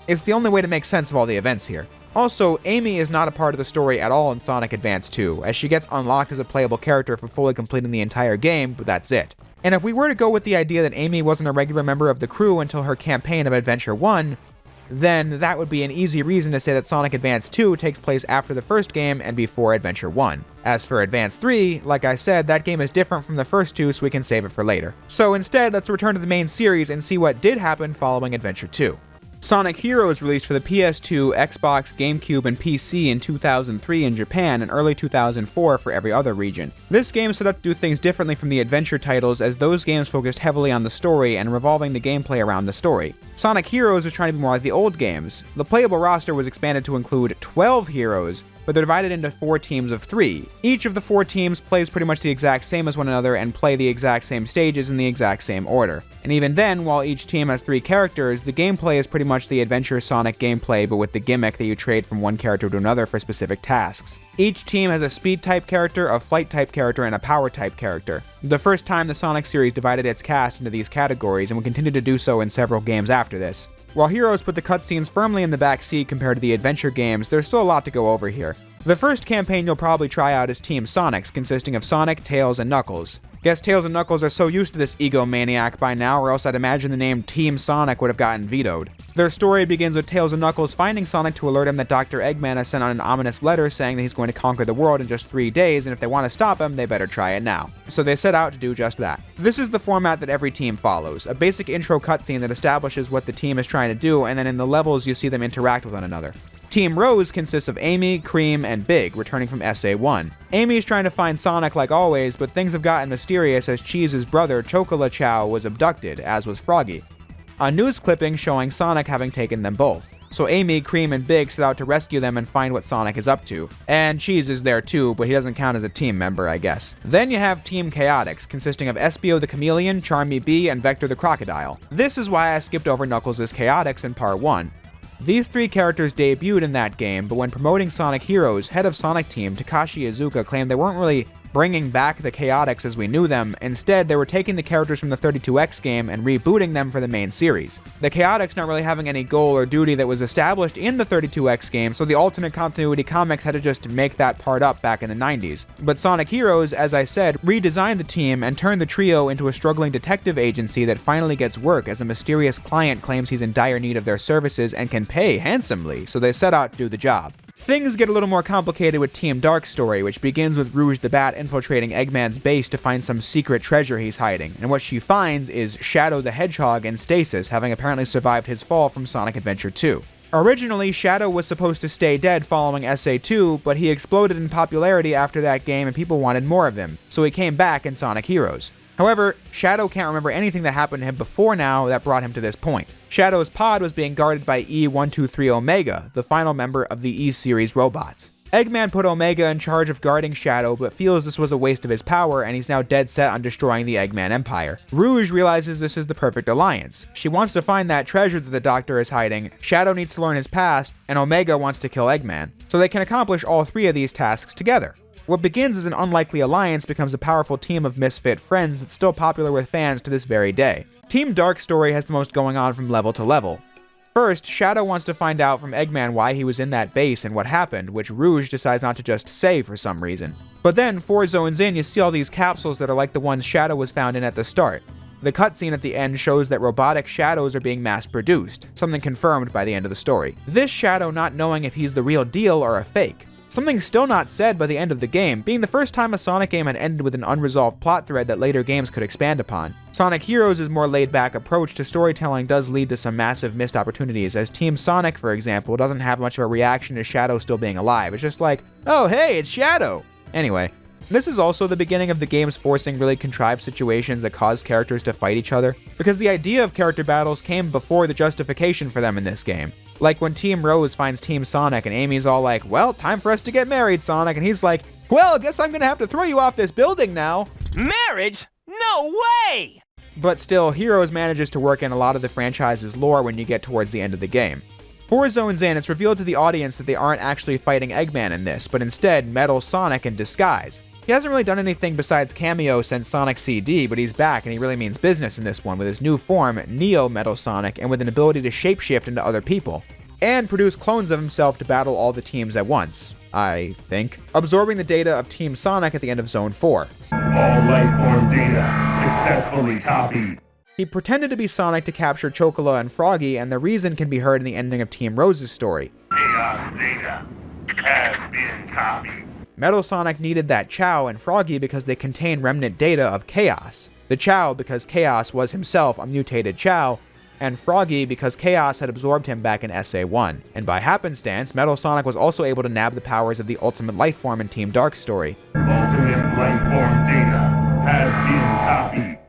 Speaker 1: It's the only way to make sense of all the events here. Also, Amy is not a part of the story at all in Sonic Advance 2, as she gets unlocked as a playable character for fully completing the entire game, but that's it. And if we were to go with the idea that Amy wasn't a regular member of the crew until her campaign of Adventure 1, then that would be an easy reason to say that Sonic Advance 2 takes place after the first game and before Adventure 1. As for Advance 3, like I said, that game is different from the first two, so we can save it for later. So instead, let's return to the main series and see what did happen following Adventure 2. Sonic Heroes released for the PS2, Xbox, GameCube, and PC in 2003 in Japan and early 2004 for every other region. This game set out to do things differently from the adventure titles, as those games focused heavily on the story and revolving the gameplay around the story. Sonic Heroes was trying to be more like the old games. The playable roster was expanded to include 12 heroes, but they're divided into 4 teams of 3. Each of the 4 teams plays pretty much the exact same as one another and play the exact same stages in the exact same order. And even then, while each team has 3 characters, the gameplay is pretty much the Adventure Sonic gameplay, but with the gimmick that you trade from one character to another for specific tasks. Each team has a speed-type character, a flight-type character, and a power-type character. The first time the Sonic series divided its cast into these categories, and will continue to do so in several games after this. While Heroes put the cutscenes firmly in the back seat compared to the adventure games, there's still a lot to go over here. The first campaign you'll probably try out is Team Sonics, consisting of Sonic, Tails, and Knuckles. Guess Tails and Knuckles are so used to this egomaniac by now, or else I'd imagine the name Team Sonic would have gotten vetoed. Their story begins with Tails and Knuckles finding Sonic to alert him that Dr. Eggman has sent out an ominous letter saying that he's going to conquer the world in just 3 days, and if they want to stop him, they better try it now. So they set out to do just that. This is the format that every team follows, a basic intro cutscene that establishes what the team is trying to do, and then in the levels you see them interact with one another. Team Rose consists of Amy, Cream, and Big, returning from SA1. Amy is trying to find Sonic like always, but things have gotten mysterious as Cheese's brother, Chocola Chow, was abducted, as was Froggy. A news clipping showing Sonic having taken them both. So Amy, Cream, and Big set out to rescue them and find what Sonic is up to. And Cheese is there too, but he doesn't count as a team member, I guess. Then you have Team Chaotix, consisting of Espio the Chameleon, Charmy Bee, and Vector the Crocodile. This is why I skipped over Knuckles' Chaotix in Part 1. These 3 characters debuted in that game, but when promoting Sonic Heroes, head of Sonic Team Takashi Iizuka claimed they weren't really bringing back the Chaotix as we knew them. Instead, they were taking the characters from the 32X game and rebooting them for the main series. The Chaotix not really having any goal or duty that was established in the 32X game, so the alternate continuity comics had to just make that part up back in the 90s. But Sonic Heroes, as I said, redesigned the team and turned the trio into a struggling detective agency that finally gets work as a mysterious client claims he's in dire need of their services and can pay handsomely, so they set out to do the job. Things get a little more complicated with Team Dark's story, which begins with Rouge the Bat infiltrating Eggman's base to find some secret treasure he's hiding, and what she finds is Shadow the Hedgehog in stasis, having apparently survived his fall from Sonic Adventure 2. Originally, Shadow was supposed to stay dead following SA2, but he exploded in popularity after that game and people wanted more of him, so he came back in Sonic Heroes. However, Shadow can't remember anything that happened to him before now that brought him to this point. Shadow's pod was being guarded by E123 Omega, the final member of the E-Series robots. Eggman put Omega in charge of guarding Shadow, but feels this was a waste of his power, and he's now dead set on destroying the Eggman Empire. Rouge realizes this is the perfect alliance. She wants to find that treasure that the Doctor is hiding, Shadow needs to learn his past, and Omega wants to kill Eggman, so they can accomplish all three of these tasks together. What begins as an unlikely alliance becomes a powerful team of misfit friends that's still popular with fans to this very day. Team Dark's story has the most going on from level to level. First, Shadow wants to find out from Eggman why he was in that base and what happened, which Rouge decides not to just say for some reason. But then, 4 zones in, you see all these capsules that are like the ones Shadow was found in at the start. The cutscene at the end shows that robotic shadows are being mass-produced, something confirmed by the end of the story. This Shadow not knowing if he's the real deal or a fake. Something still not said by the end of the game, being the first time a Sonic game had ended with an unresolved plot thread that later games could expand upon. Sonic Heroes' more laid-back approach to storytelling does lead to some massive missed opportunities, as Team Sonic, for example, doesn't have much of a reaction to Shadow still being alive. It's just like, oh hey, it's Shadow! Anyway, this is also the beginning of the games forcing really contrived situations that cause characters to fight each other, because the idea of character battles came before the justification for them in this game. Like when Team Rose finds Team Sonic and Amy's all like, well, time for us to get married, Sonic, and he's like, well, guess I'm gonna have to throw you off this building now.
Speaker 5: Marriage? No way!
Speaker 1: But still, Heroes manages to work in a lot of the franchise's lore when you get towards the end of the game. 4 zones in, it's revealed to the audience that they aren't actually fighting Eggman in this, but instead Metal Sonic in disguise. He hasn't really done anything besides cameo since Sonic CD, but he's back and he really means business in this one with his new form, Neo Metal Sonic, and with an ability to shapeshift into other people. And produce clones of himself to battle all the teams at once, I think, absorbing the data of Team Sonic at the end of Zone 4.
Speaker 9: All lifeform data successfully copied.
Speaker 1: He pretended to be Sonic to capture Chocola and Froggy, and the reason can be heard in the ending of Team Rose's story.
Speaker 9: Chaos data has been copied.
Speaker 1: Metal Sonic needed that Chao and Froggy because they contain remnant data of Chaos. The Chao because Chaos was himself a mutated Chao, and Froggy because Chaos had absorbed him back in SA1. And by happenstance, Metal Sonic was also able to nab the powers of the Ultimate Lifeform in Team Dark's story.
Speaker 9: Ultimate lifeform data has been copied.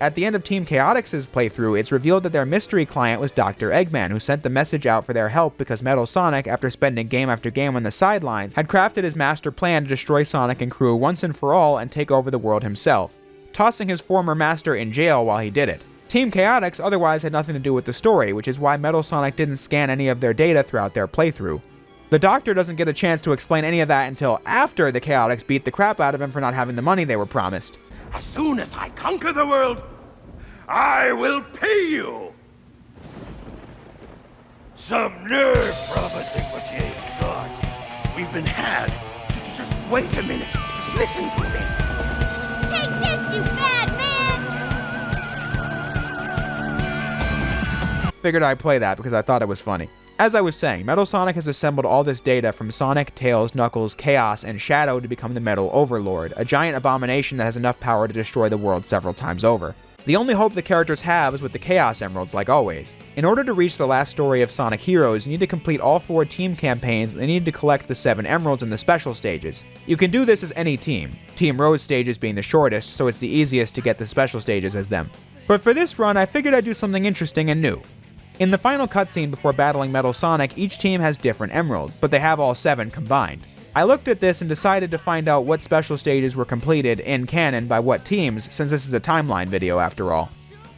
Speaker 1: At the end of Team Chaotix's playthrough, it's revealed that their mystery client was Dr. Eggman, who sent the message out for their help because Metal Sonic, after spending game after game on the sidelines, had crafted his master plan to destroy Sonic and crew once and for all and take over the world himself, tossing his former master in jail while he did it. Team Chaotix otherwise had nothing to do with the story, which is why Metal Sonic didn't scan any of their data throughout their playthrough. The Doctor doesn't get a chance to explain any of that until after the Chaotix beat the crap out of him for not having the money they were promised.
Speaker 6: As soon as I conquer the world, I will pay you! Some nerve promising what you ain't got. We've been had. Just wait a minute. Just listen to me.
Speaker 3: Take this, you bad man!
Speaker 1: Figured I'd play that because I thought it was funny. As I was saying, Metal Sonic has assembled all this data from Sonic, Tails, Knuckles, Chaos, and Shadow to become the Metal Overlord, a giant abomination that has enough power to destroy the world several times over. The only hope the characters have is with the Chaos Emeralds, like always. In order to reach the last story of Sonic Heroes, you need to complete all 4 team campaigns and need to collect the 7 emeralds in the special stages. You can do this as any team, Team Rose stages being the shortest, so it's the easiest to get the special stages as them. But for this run, I figured I'd do something interesting and new. In the final cutscene before battling Metal Sonic, each team has different emeralds, but they have all 7 combined. I looked at this and decided to find out what special stages were completed in canon by what teams, since this is a timeline video after all.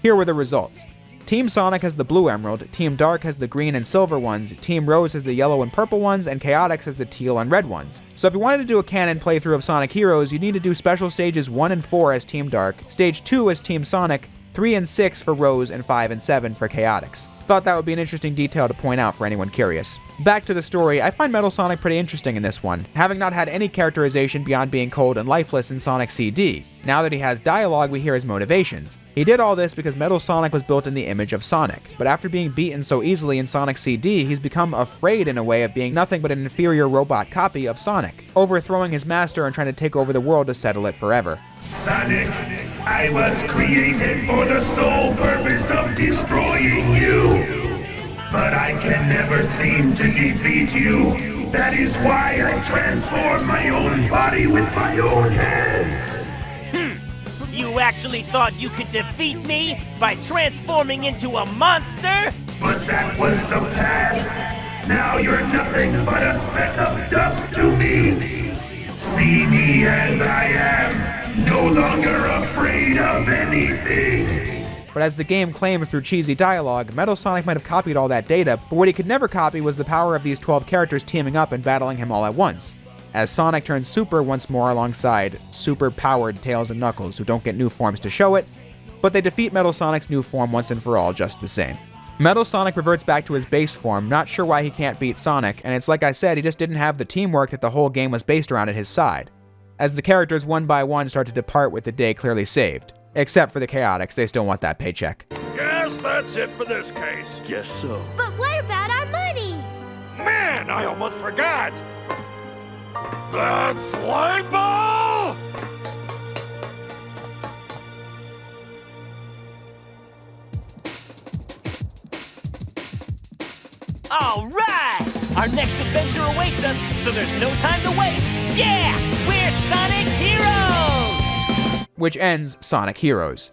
Speaker 1: Here were the results. Team Sonic has the blue emerald, Team Dark has the green and silver ones, Team Rose has the yellow and purple ones, and Chaotix has the teal and red ones. So if you wanted to do a canon playthrough of Sonic Heroes, you'd need to do special stages 1 and 4 as Team Dark, stage 2 as Team Sonic, 3 and 6 for Rose, and 5 and 7 for Chaotix. Thought that would be an interesting detail to point out for anyone curious. Back to the story, I find Metal Sonic pretty interesting in this one, having not had any characterization beyond being cold and lifeless in Sonic CD. Now that he has dialogue, we hear his motivations. He did all this because Metal Sonic was built in the image of Sonic, but after being beaten so easily in Sonic CD, he's become afraid in a way of being nothing but an inferior robot copy of Sonic, overthrowing his master and trying to take over the world to settle it forever.
Speaker 9: Sonic, I was created for the sole purpose of destroying you. But I can never seem to defeat you. That is why I transform my own body with my own hands.
Speaker 5: You actually thought you could defeat me by transforming into a monster?
Speaker 9: But that was the past. Now you're nothing but a speck of dust to me. See me as I am, no longer afraid of anything.
Speaker 1: But as the game claims through cheesy dialogue, Metal Sonic might have copied all that data, but what he could never copy was the power of these 12 characters teaming up and battling him all at once, as Sonic turns super once more alongside super-powered Tails and Knuckles, who don't get new forms to show it, but they defeat Metal Sonic's new form once and for all just the same. Metal Sonic reverts back to his base form, not sure why he can't beat Sonic, and it's like I said, he just didn't have the teamwork that the whole game was based around at his side, as the characters one by one start to depart with the day clearly saved. Except for the Chaotix, they still want that paycheck.
Speaker 6: Guess that's it for this case.
Speaker 10: Guess so.
Speaker 3: But what about our money?
Speaker 6: Man, I almost forgot. That slime ball!
Speaker 5: All right! Our next adventure awaits us, so there's no time to waste. Yeah! We're Sonic Heroes!
Speaker 1: Which ends Sonic Heroes.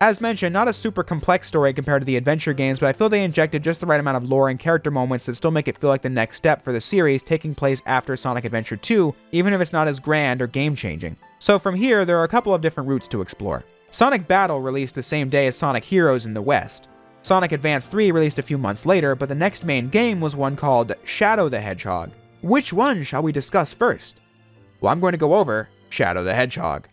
Speaker 1: As mentioned, not a super complex story compared to the adventure games, but I feel they injected just the right amount of lore and character moments that still make it feel like the next step for the series taking place after Sonic Adventure 2, even if it's not as grand or game-changing. So from here, there are a couple of different routes to explore. Sonic Battle released the same day as Sonic Heroes in the West. Sonic Advance 3 released a few months later, but the next main game was one called Shadow the Hedgehog. Which one shall we discuss first? Well, I'm going to go over Shadow the Hedgehog.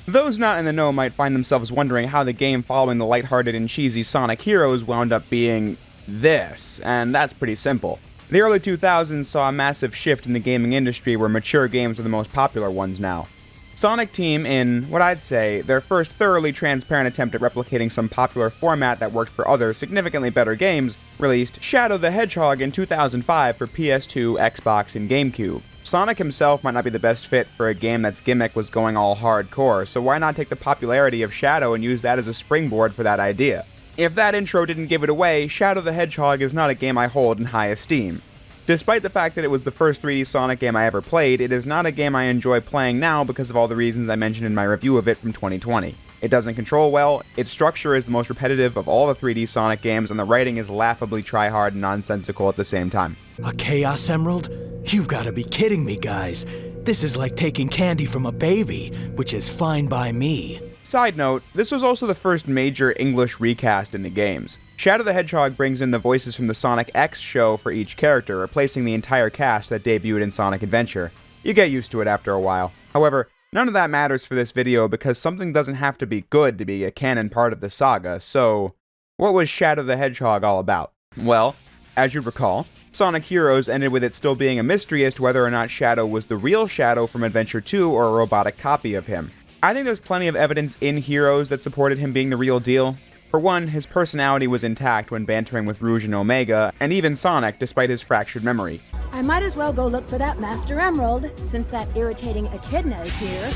Speaker 1: Those not in the know might find themselves wondering how the game following the lighthearted and cheesy Sonic Heroes wound up being this, and that's pretty simple. The early 2000s saw a massive shift in the gaming industry where mature games are the most popular ones now. Sonic Team, in what I'd say their first thoroughly transparent attempt at replicating some popular format that worked for other significantly better games, released Shadow the Hedgehog in 2005 for PS2, Xbox, and GameCube. Sonic himself might not be the best fit for a game that's gimmick was going all hardcore, so why not take the popularity of Shadow and use that as a springboard for that idea? If that intro didn't give it away, Shadow the Hedgehog is not a game I hold in high esteem. Despite the fact that it was the first 3D Sonic game I ever played, it is not a game I enjoy playing now because of all the reasons I mentioned in my review of it from 2020. It doesn't control well, its structure is the most repetitive of all the 3D Sonic games, and the writing is laughably try-hard and nonsensical at the same time.
Speaker 10: A Chaos Emerald? You've got to be kidding me, guys. This is like taking candy from a baby, which is fine by me.
Speaker 1: Side note, this was also the first major English recast in the games. Shadow the Hedgehog brings in the voices from the Sonic X show for each character, replacing the entire cast that debuted in Sonic Adventure. You get used to it after a while. However, none of that matters for this video because something doesn't have to be good to be a canon part of the saga, so what was Shadow the Hedgehog all about? Well, as you recall, Sonic Heroes ended with it still being a mystery as to whether or not Shadow was the real Shadow from Adventure 2 or a robotic copy of him. I think there's plenty of evidence in Heroes that supported him being the real deal. For one, his personality was intact when bantering with Rouge and Omega, and even Sonic despite his fractured memory.
Speaker 11: I might as well go look for that Master Emerald, since that irritating Echidna is here.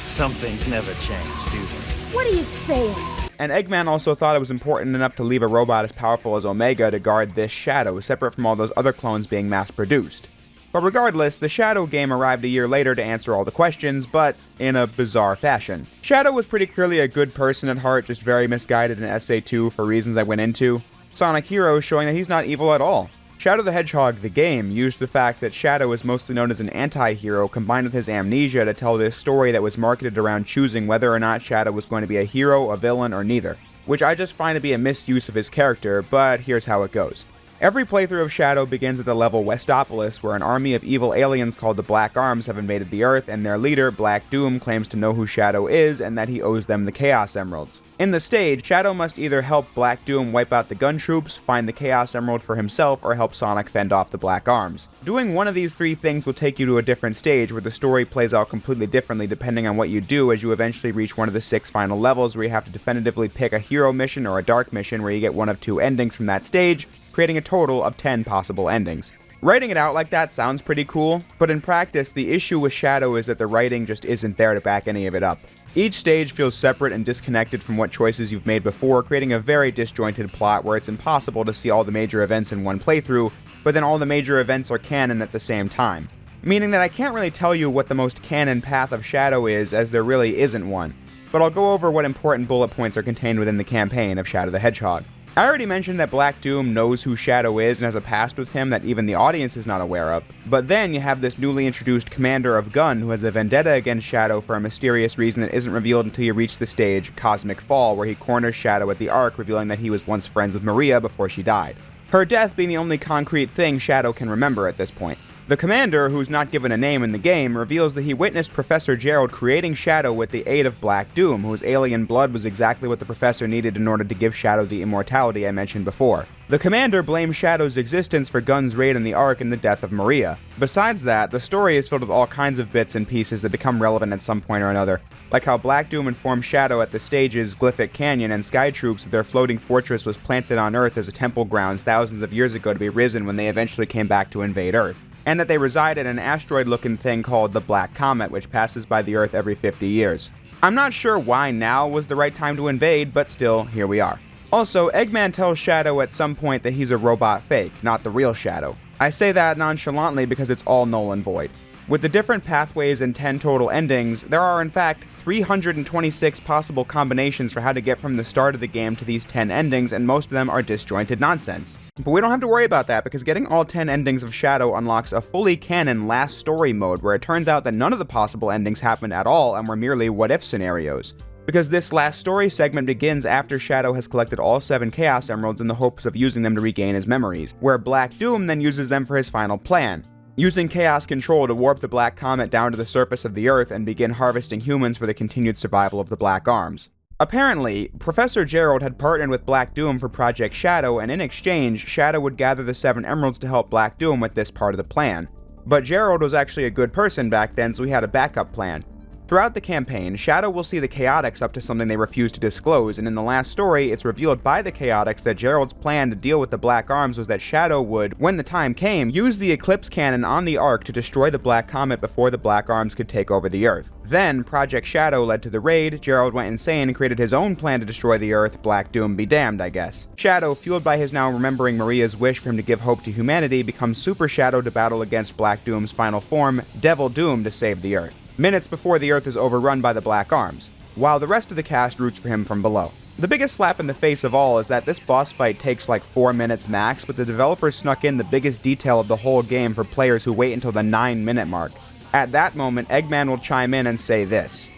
Speaker 10: Some things never change, do they?
Speaker 11: What are you saying?
Speaker 1: And Eggman also thought it was important enough to leave a robot as powerful as Omega to guard this Shadow, separate from all those other clones being mass-produced. But regardless, the Shadow game arrived a year later to answer all the questions, but in a bizarre fashion. Shadow was pretty clearly a good person at heart, just very misguided in SA2 for reasons I went into. Sonic Heroes showing that he's not evil at all. Shadow the Hedgehog, the game, used the fact that Shadow is mostly known as an anti-hero combined with his amnesia to tell this story that was marketed around choosing whether or not Shadow was going to be a hero, a villain, or neither. which I just find to be a misuse of his character, but here's how it goes. Every playthrough of Shadow begins at the level Westopolis, where an army of evil aliens called the Black Arms have invaded the Earth, and their leader, Black Doom, claims to know who Shadow is and that he owes them the Chaos Emeralds. In the stage, Shadow must either help Black Doom wipe out the gun troops, find the Chaos Emerald for himself, or help Sonic fend off the Black Arms. Doing one of these three things will take you to a different stage, where the story plays out completely differently depending on what you do, as you eventually reach one of the 6 final levels where you have to definitively pick a hero mission or a dark mission, where you get one of 2 endings from that stage, creating a total of 10 possible endings. Writing it out like that sounds pretty cool, but in practice, the issue with Shadow is that the writing just isn't there to back any of it up. Each stage feels separate and disconnected from what choices you've made before, creating a very disjointed plot where it's impossible to see all the major events in one playthrough, but then all the major events are canon at the same time. Meaning that I can't really tell you what the most canon path of Shadow is, as there really isn't one, but I'll go over what important bullet points are contained within the campaign of Shadow the Hedgehog. I already mentioned that Black Doom knows who Shadow is and has a past with him that even the audience is not aware of. But then you have this newly introduced commander of Gun who has a vendetta against Shadow for a mysterious reason that isn't revealed until you reach the stage Cosmic Fall, where he corners Shadow at the Ark, revealing that he was once friends with Maria before she died. Her death being the only concrete thing Shadow can remember at this point. The commander, who's not given a name in the game, reveals that he witnessed Professor Gerald creating Shadow with the aid of Black Doom, whose alien blood was exactly what the professor needed in order to give Shadow the immortality I mentioned before. The commander blames Shadow's existence for Gun's raid on the Ark and the death of Maria. Besides that, the story is filled with all kinds of bits and pieces that become relevant at some point or another, like how Black Doom informed Shadow at the stages Glyphic Canyon and Sky Troops that their floating fortress was planted on Earth as a temple grounds thousands of years ago to be risen when they eventually came back to invade Earth, and that they reside in an asteroid-looking thing called the Black Comet, which passes by the Earth every 50 years. I'm not sure why now was the right time to invade, but still, here we are. Also, Eggman tells Shadow at some point that he's a robot fake, not the real Shadow. I say that nonchalantly because it's all null and void. With the different pathways and 10 total endings, there are in fact 326 possible combinations for how to get from the start of the game to these 10 endings, and most of them are disjointed nonsense. But we don't have to worry about that, because getting all 10 endings of Shadow unlocks a fully canon last story mode, where it turns out that none of the possible endings happened at all and were merely what-if scenarios. Because this last story segment begins after Shadow has collected all 7 Chaos Emeralds in the hopes of using them to regain his memories, where Black Doom then uses them for his final plan, using Chaos Control to warp the Black Comet down to the surface of the Earth and begin harvesting humans for the continued survival of the Black Arms. Apparently, Professor Gerald had partnered with Black Doom for Project Shadow, and in exchange, Shadow would gather the 7 emeralds to help Black Doom with this part of the plan. But Gerald was actually a good person back then, so he had a backup plan. Throughout the campaign, Shadow will see the Chaotix up to something they refuse to disclose, and in the last story, it's revealed by the Chaotix that Gerald's plan to deal with the Black Arms was that Shadow would, when the time came, use the Eclipse Cannon on the Ark to destroy the Black Comet before the Black Arms could take over the Earth. Then, Project Shadow led to the raid, Gerald went insane and created his own plan to destroy the Earth, Black Doom be damned, I guess. Shadow, fueled by his now remembering Maria's wish for him to give hope to humanity, becomes Super Shadow to battle against Black Doom's final form, Devil Doom, to save the Earth, minutes before the Earth is overrun by the Black Arms, while the rest of the cast roots for him from below. The biggest slap in the face of all is that this boss fight takes like 4 minutes max, but the developers snuck in the biggest detail of the whole game for players who wait until the 9-minute mark. At that moment, Eggman will chime in and say this.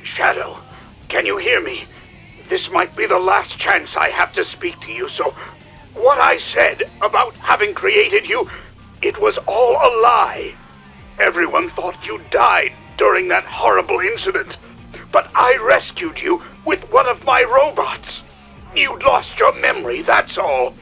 Speaker 6: Shadow, can you hear me? This might be the last chance I have to speak to you, so what I said about having created you, it was all a lie. Everyone thought you died during that horrible incident, but I rescued you with one of my robots. You'd lost your memory, that's all.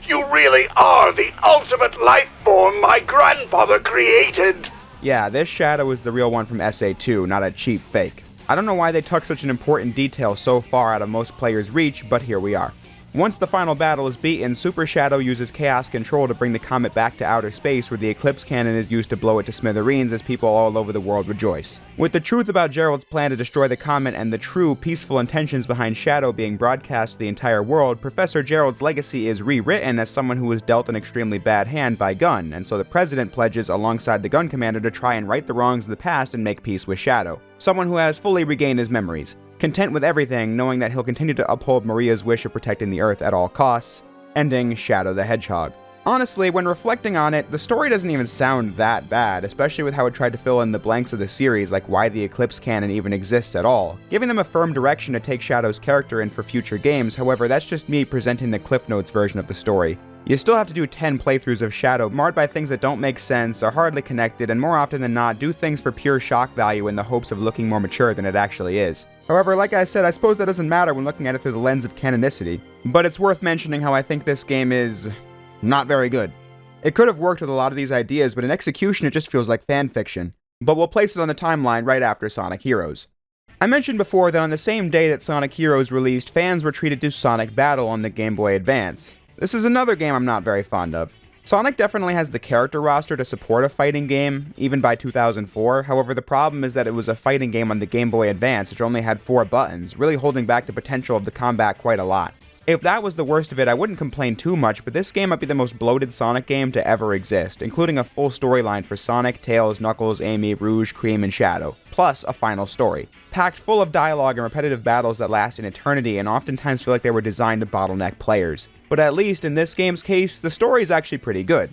Speaker 6: You really are the ultimate life form my grandfather created.
Speaker 1: Yeah, this Shadow is the real one from SA2, not a cheap fake. I don't know why they took such an important detail so far out of most players' reach, but here we are. Once the final battle is beaten, Super Shadow uses Chaos Control to bring the comet back to outer space, where the Eclipse Cannon is used to blow it to smithereens as people all over the world rejoice. With the truth about Gerald's plan to destroy the comet and the true, peaceful intentions behind Shadow being broadcast to the entire world, Professor Gerald's legacy is rewritten as someone who was dealt an extremely bad hand by Gun, and so the President pledges alongside the Gun Commander to try and right the wrongs of the past and make peace with Shadow, someone who has fully regained his memories. Content with everything, knowing that he'll continue to uphold Maria's wish of protecting the Earth at all costs, ending Shadow the Hedgehog. Honestly, when reflecting on it, the story doesn't even sound that bad, especially with how it tried to fill in the blanks of the series, like why the Eclipse canon even exists at all, giving them a firm direction to take Shadow's character in for future games. However, that's just me presenting the Cliff Notes version of the story. You still have to do 10 playthroughs of Shadow, marred by things that don't make sense, are hardly connected, and more often than not, do things for pure shock value in the hopes of looking more mature than it actually is. However, like I said, I suppose that doesn't matter when looking at it through the lens of canonicity. But it's worth mentioning how I think this game is not very good. It could have worked with a lot of these ideas, but in execution it just feels like fanfiction. But we'll place it on the timeline right after Sonic Heroes. I mentioned before that on the same day that Sonic Heroes released, fans were treated to Sonic Battle on the Game Boy Advance. This is another game I'm not very fond of. Sonic definitely has the character roster to support a fighting game, even by 2004, however the problem is that it was a fighting game on the Game Boy Advance, which only had 4 buttons, really holding back the potential of the combat quite a lot. If that was the worst of it, I wouldn't complain too much, but this game might be the most bloated Sonic game to ever exist, including a full storyline for Sonic, Tails, Knuckles, Amy, Rouge, Cream, and Shadow, plus a final story. Packed full of dialogue and repetitive battles that last an eternity and oftentimes feel like they were designed to bottleneck players. But at least in this game's case, the story is actually pretty good.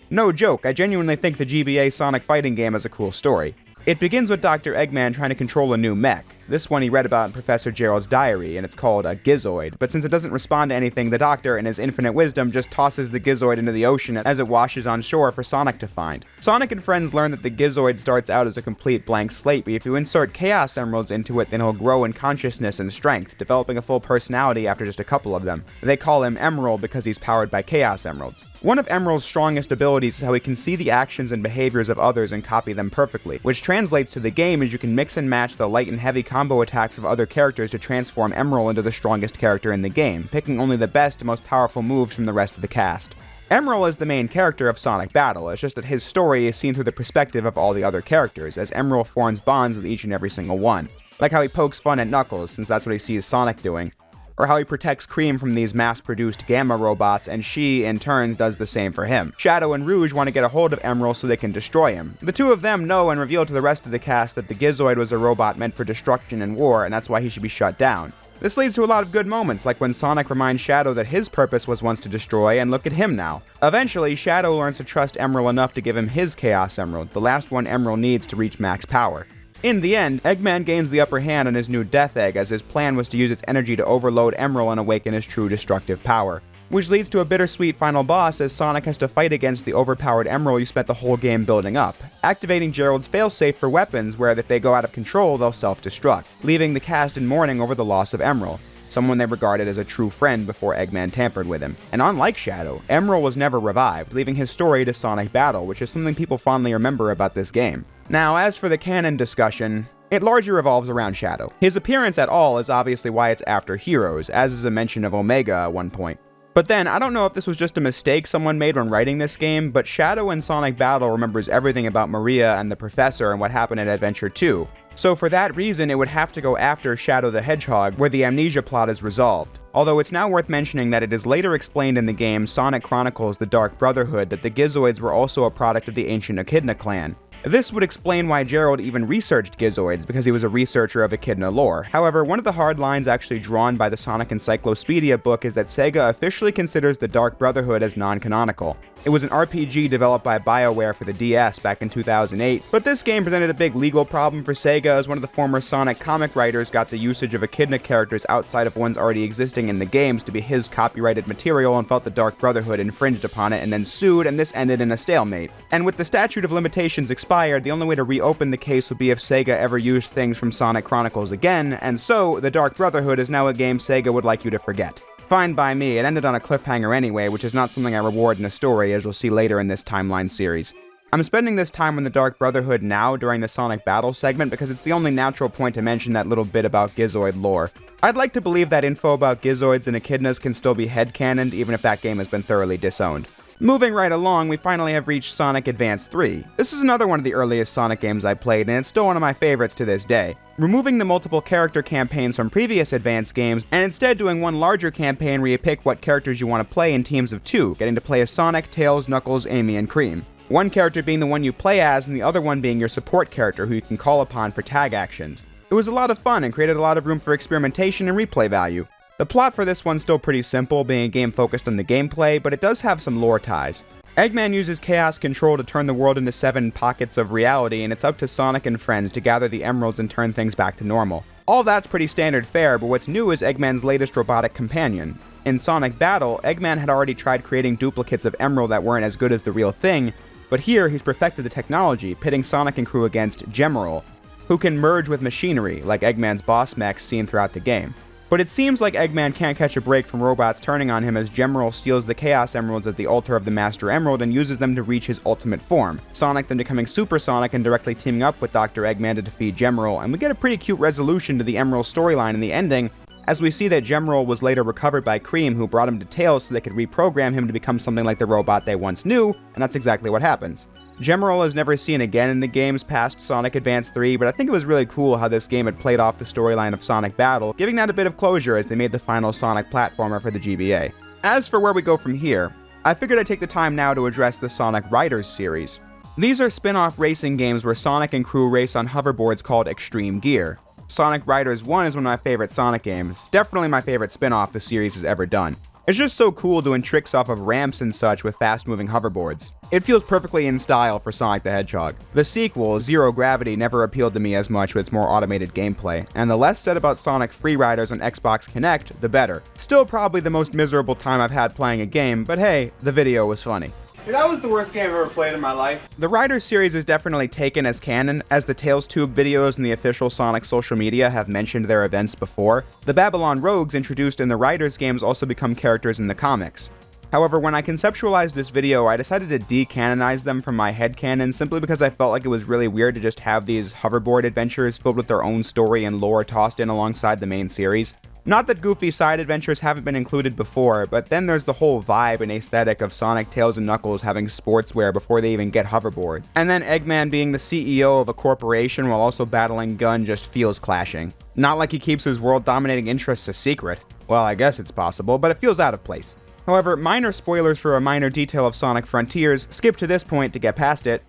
Speaker 1: No joke, I genuinely think the GBA Sonic fighting game has a cool story. It begins with Dr. Eggman trying to control a new mech. This one he read about in Professor Gerald's diary, and it's called a Gizoid, but since it doesn't respond to anything, the Doctor, in his infinite wisdom, just tosses the Gizoid into the ocean as it washes on shore for Sonic to find. Sonic and friends learn that the Gizoid starts out as a complete blank slate, but if you insert Chaos Emeralds into it, then he'll grow in consciousness and strength, developing a full personality after just a couple of them. They call him Emerald because he's powered by Chaos Emeralds. One of Emerald's strongest abilities is how he can see the actions and behaviors of others and copy them perfectly, which translates to the game as you can mix and match the light and heavy combo attacks of other characters to transform Emerald into the strongest character in the game, picking only the best and most powerful moves from the rest of the cast. Emerald is the main character of Sonic Battle, it's just that his story is seen through the perspective of all the other characters, as Emerald forms bonds with each and every single one. Like how he pokes fun at Knuckles, since that's what he sees Sonic doing, or how he protects Cream from these mass-produced Gamma robots, and she, in turn, does the same for him. Shadow and Rouge want to get a hold of Emerald so they can destroy him. The two of them know and reveal to the rest of the cast that the Gizoid was a robot meant for destruction and war, and that's why he should be shut down. This leads to a lot of good moments, like when Sonic reminds Shadow that his purpose was once to destroy, and look at him now. Eventually, Shadow learns to trust Emerald enough to give him his Chaos Emerald, the last one Emerald needs to reach max power. In the end, Eggman gains the upper hand on his new Death Egg, as his plan was to use its energy to overload Emerald and awaken his true destructive power. Which leads to a bittersweet final boss as Sonic has to fight against the overpowered Emerald you spent the whole game building up, activating Gerald's failsafe for weapons where if they go out of control, they'll self-destruct, leaving the cast in mourning over the loss of Emerald, someone they regarded as a true friend before Eggman tampered with him. And unlike Shadow, Emerald was never revived, leaving his story to Sonic Battle, which is something people fondly remember about this game. Now, as for the canon discussion, it largely revolves around Shadow. His appearance at all is obviously why it's after Heroes, as is a mention of Omega at one point. But then, I don't know if this was just a mistake someone made when writing this game, but Shadow in Sonic Battle remembers everything about Maria and the Professor and what happened in Adventure 2. So for that reason, it would have to go after Shadow the Hedgehog, where the amnesia plot is resolved. Although it's now worth mentioning that it is later explained in the game Sonic Chronicles: The Dark Brotherhood that the Gizoids were also a product of the ancient Echidna clan. This would explain why Gerald even researched Gizoids, because he was a researcher of Echidna lore. However, one of the hard lines actually drawn by the Sonic Encyclopedia book is that Sega officially considers the Dark Brotherhood as non-canonical. It was an RPG developed by BioWare for the DS back in 2008, but this game presented a big legal problem for Sega as one of the former Sonic comic writers got the usage of Echidna characters outside of ones already existing in the games to be his copyrighted material and felt the Dark Brotherhood infringed upon it and then sued, and this ended in a stalemate. And with the statute of limitations expired, the only way to reopen the case would be if Sega ever used things from Sonic Chronicles again, and so the Dark Brotherhood is now a game Sega would like you to forget. Fine by me, it ended on a cliffhanger anyway, which is not something I reward in a story, as you'll see later in this timeline series. I'm spending this time on the Dark Brotherhood now during the Sonic Battle segment because it's the only natural point to mention that little bit about Gizoid lore. I'd like to believe that info about Gizoids and Echidnas can still be headcanoned, even if that game has been thoroughly disowned. Moving right along, we finally have reached Sonic Advance 3. This is another one of the earliest Sonic games I played, and it's still one of my favorites to this day. Removing the multiple character campaigns from previous Advance games, and instead doing one larger campaign where you pick what characters you want to play in teams of 2, getting to play as Sonic, Tails, Knuckles, Amy, and Cream. One character being the one you play as, and the other one being your support character who you can call upon for tag actions. It was a lot of fun and created a lot of room for experimentation and replay value. The plot for this one's still pretty simple, being a game focused on the gameplay, but it does have some lore ties. Eggman uses Chaos Control to turn the world into 7 pockets of reality, and it's up to Sonic and friends to gather the emeralds and turn things back to normal. All that's pretty standard fare, but what's new is Eggman's latest robotic companion. In Sonic Battle, Eggman had already tried creating duplicates of Emerald that weren't as good as the real thing, but here he's perfected the technology, pitting Sonic and crew against Gemerald, who can merge with machinery, like Eggman's boss mechs seen throughout the game. But it seems like Eggman can't catch a break from robots turning on him as Gemerald steals the Chaos Emeralds at the altar of the Master Emerald and uses them to reach his ultimate form, Sonic then becoming Super Sonic and directly teaming up with Dr. Eggman to defeat Gemerald, and we get a pretty cute resolution to the Emerald storyline in the ending, as we see that Gemerald was later recovered by Cream, who brought him to Tails so they could reprogram him to become something like the robot they once knew, and that's exactly what happens. Gemerald is never seen again in the games past Sonic Advance 3, but I think it was really cool how this game had played off the storyline of Sonic Battle, giving that a bit of closure as they made the final Sonic platformer for the GBA. As for where we go from here, I figured I'd take the time now to address the Sonic Riders series. These are spin-off racing games where Sonic and crew race on hoverboards called Extreme Gear. Sonic Riders 1 is one of my favorite Sonic games, definitely my favorite spin-off the series has ever done. It's just so cool doing tricks off of ramps and such with fast-moving hoverboards. It feels perfectly in style for Sonic the Hedgehog. The sequel, Zero Gravity, never appealed to me as much with its more automated gameplay, and the less said about Sonic Free Riders on Xbox Connect, the better. Still probably the most miserable time I've had playing a game, but hey, the video was funny.
Speaker 12: Dude, that was the worst game I've ever played in my life.
Speaker 1: The Riders series is definitely taken as canon, as the Tails Tube videos and the official Sonic social media have mentioned their events before. The Babylon Rogues introduced in the Riders games also become characters in the comics. However, when I conceptualized this video, I decided to decanonize them from my headcanon simply because I felt like it was really weird to just have these hoverboard adventures filled with their own story and lore tossed in alongside the main series. Not that goofy side adventures haven't been included before, but then there's the whole vibe and aesthetic of Sonic, Tails, and Knuckles having sportswear before they even get hoverboards. And then Eggman being the CEO of a corporation while also battling Gun just feels clashing. Not like he keeps his world-dominating interests a secret. Well, I guess it's possible, but it feels out of place. However, minor spoilers for a minor detail of Sonic Frontiers, skip to this point to get past it.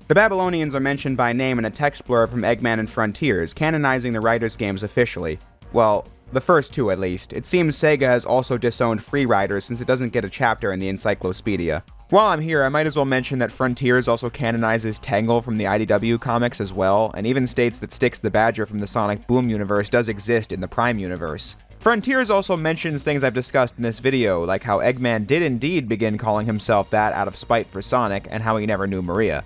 Speaker 1: The Babylonians are mentioned by name in a text blurb from Eggman and Frontiers, canonizing the Riders games officially. Well, the first two at least. It seems Sega has also disowned Free Riders since it doesn't get a chapter in the Encyclopedia. While I'm here, I might as well mention that Frontiers also canonizes Tangle from the IDW comics as well, and even states that Styx the Badger from the Sonic Boom universe does exist in the Prime universe. Frontiers also mentions things I've discussed in this video, like how Eggman did indeed begin calling himself that out of spite for Sonic, and how he never knew Maria.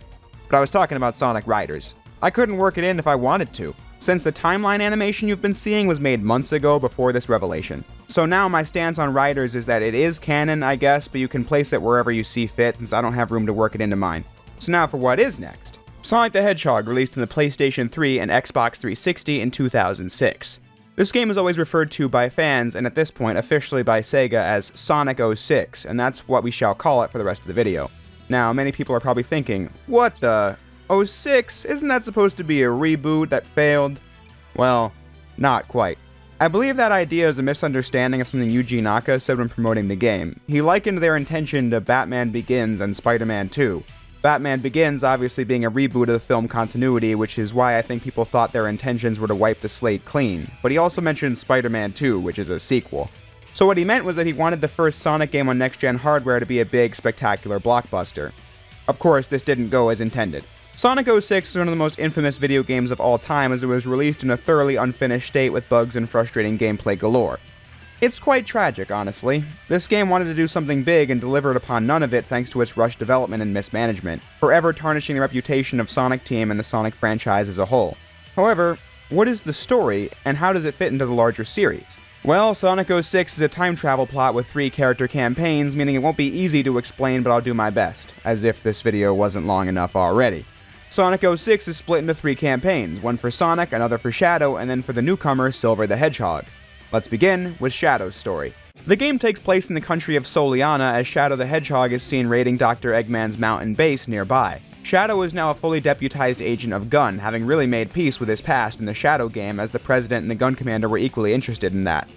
Speaker 1: But I was talking about Sonic Riders. I couldn't work it in if I wanted to, since the timeline animation you've been seeing was made months ago before this revelation. So now my stance on Riders is that it is canon, I guess, but you can place it wherever you see fit since I don't have room to work it into mine. So now for what is next. Sonic the Hedgehog released in the PlayStation 3 and Xbox 360 in 2006. This game is always referred to by fans, and at this point officially by Sega, as Sonic 06, and that's what we shall call it for the rest of the video. Now, many people are probably thinking, what the? 06? Isn't that supposed to be a reboot that failed? Well, not quite. I believe that idea is a misunderstanding of something Yuji Naka said when promoting the game. He likened their intention to Batman Begins and Spider-Man 2. Batman Begins obviously being a reboot of the film continuity, which is why I think people thought their intentions were to wipe the slate clean, but he also mentioned Spider-Man 2, which is a sequel. So what he meant was that he wanted the first Sonic game on next-gen hardware to be a big, spectacular blockbuster. Of course, this didn't go as intended. Sonic 06 is one of the most infamous video games of all time as it was released in a thoroughly unfinished state with bugs and frustrating gameplay galore. It's quite tragic, honestly. This game wanted to do something big and delivered upon none of it thanks to its rushed development and mismanagement, forever tarnishing the reputation of Sonic Team and the Sonic franchise as a whole. However, what is the story, and how does it fit into the larger series? Well, Sonic 06 is a time travel plot with 3 character campaigns, meaning it won't be easy to explain, but I'll do my best, as if this video wasn't long enough already. Sonic 06 is split into 3 campaigns, one for Sonic, another for Shadow, and then for the newcomer, Silver the Hedgehog. Let's begin with Shadow's story. The game takes place in the country of Soliana as Shadow the Hedgehog is seen raiding Dr. Eggman's mountain base nearby. Shadow is now a fully deputized agent of Gun, having really made peace with his past in the Shadow game as the President and the Gun Commander were equally interested in that.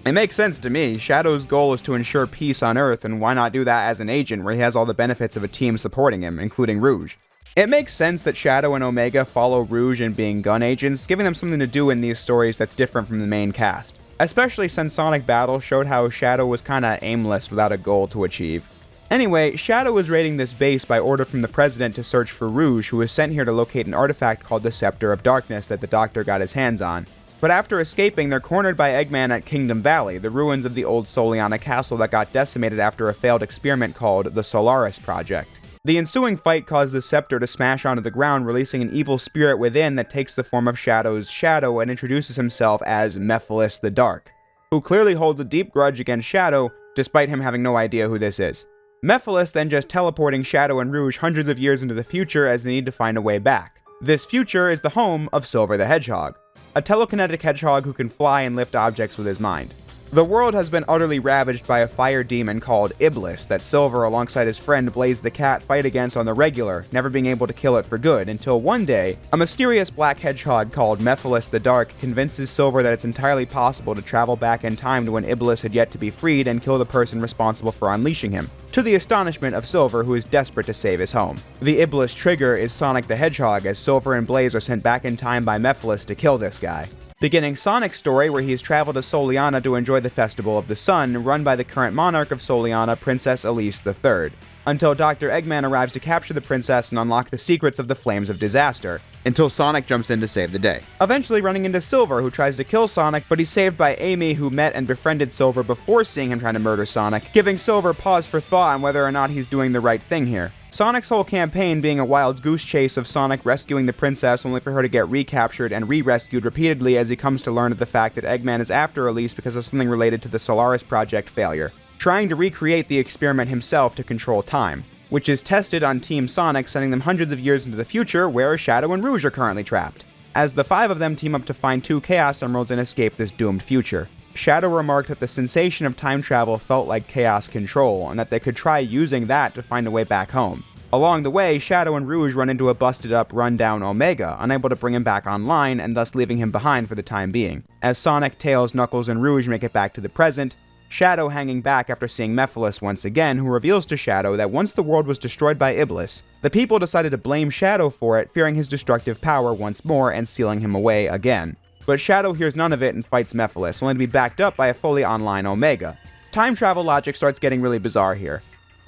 Speaker 1: It makes sense to me. Shadow's goal is to ensure peace on Earth, and why not do that as an agent where he has all the benefits of a team supporting him, including Rouge. It makes sense that Shadow and Omega follow Rouge in being Gun agents, giving them something to do in these stories that's different from the main cast. especially since Sonic Battle showed how Shadow was kinda aimless without a goal to achieve. Anyway, Shadow was raiding this base by order from the President to search for Rouge, who was sent here to locate an artifact called the Scepter of Darkness that the Doctor got his hands on. But after escaping, they're cornered by Eggman at Kingdom Valley, the ruins of the old Soliana castle that got decimated after a failed experiment called the Solaris Project. The ensuing fight caused the scepter to smash onto the ground, releasing an evil spirit within that takes the form of Shadow's shadow and introduces himself as Mephiles the Dark, who clearly holds a deep grudge against Shadow, despite him having no idea who this is. Mephiles then just teleporting Shadow and Rouge hundreds of years into the future as they need to find a way back. This future is the home of Silver the Hedgehog, a telekinetic hedgehog who can fly and lift objects with his mind. The world has been utterly ravaged by a fire demon called Iblis that Silver alongside his friend Blaze the Cat fight against on the regular, never being able to kill it for good, until one day, a mysterious black hedgehog called Mephiles the Dark convinces Silver that it's entirely possible to travel back in time to when Iblis had yet to be freed and kill the person responsible for unleashing him, to the astonishment of Silver, who is desperate to save his home. The Iblis trigger is Sonic the Hedgehog, as Silver and Blaze are sent back in time by Mephiles to kill this guy. Beginning Sonic's story, where he has traveled to Soliana to enjoy the Festival of the Sun, run by the current monarch of Soliana, Princess Elise III, until Dr. Eggman arrives to capture the princess and unlock the secrets of the Flames of Disaster, until Sonic jumps in to save the day. Eventually running into Silver, who tries to kill Sonic, but he's saved by Amy, who met and befriended Silver before seeing him trying to murder Sonic, giving Silver pause for thought on whether or not he's doing the right thing here. Sonic's whole campaign being a wild goose chase of Sonic rescuing the princess only for her to get recaptured and re-rescued repeatedly as he comes to learn of the fact that Eggman is after Elise because of something related to the Solaris Project failure, trying to recreate the experiment himself to control time, which is tested on Team Sonic, sending them hundreds of years into the future where Shadow and Rouge are currently trapped, as the 5 of them team up to find 2 Chaos Emeralds and escape this doomed future. Shadow remarked that the sensation of time travel felt like chaos control, and that they could try using that to find a way back home. Along the way, Shadow and Rouge run into a busted-up, run-down Omega, unable to bring him back online, and thus leaving him behind for the time being. As Sonic, Tails, Knuckles, and Rouge make it back to the present, Shadow hanging back after seeing Mephiles once again, who reveals to Shadow that once the world was destroyed by Iblis, the people decided to blame Shadow for it, fearing his destructive power once more and sealing him away again. But Shadow hears none of it and fights Mephiles, only to be backed up by a fully online Omega. Time travel logic starts getting really bizarre here.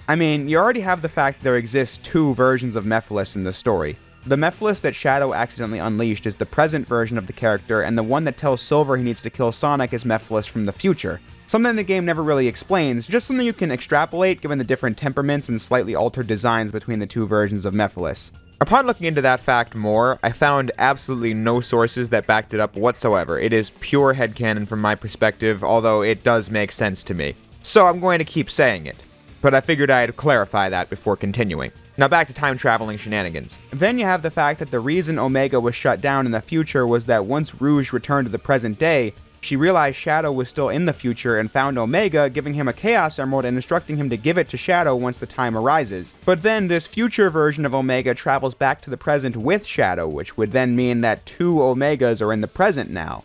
Speaker 1: I mean, you already have the fact that there exist 2 versions of Mephiles in the story. The Mephiles that Shadow accidentally unleashed is the present version of the character, and the one that tells Silver he needs to kill Sonic is Mephiles from the future. Something the game never really explains, just something you can extrapolate given the different temperaments and slightly altered designs between the 2 versions of Mephiles. Upon looking into that fact more, I found absolutely no sources that backed it up whatsoever. It is pure headcanon from my perspective, although it does make sense to me. So I'm going to keep saying it. But I figured I'd clarify that before continuing. Now back to time-traveling shenanigans. Then you have the fact that the reason Omega was shut down in the future was that once Rouge returned to the present day, she realized Shadow was still in the future and found Omega, giving him a Chaos Emerald and instructing him to give it to Shadow once the time arises. But then this future version of Omega travels back to the present with Shadow, which would then mean that 2 Omegas are in the present now.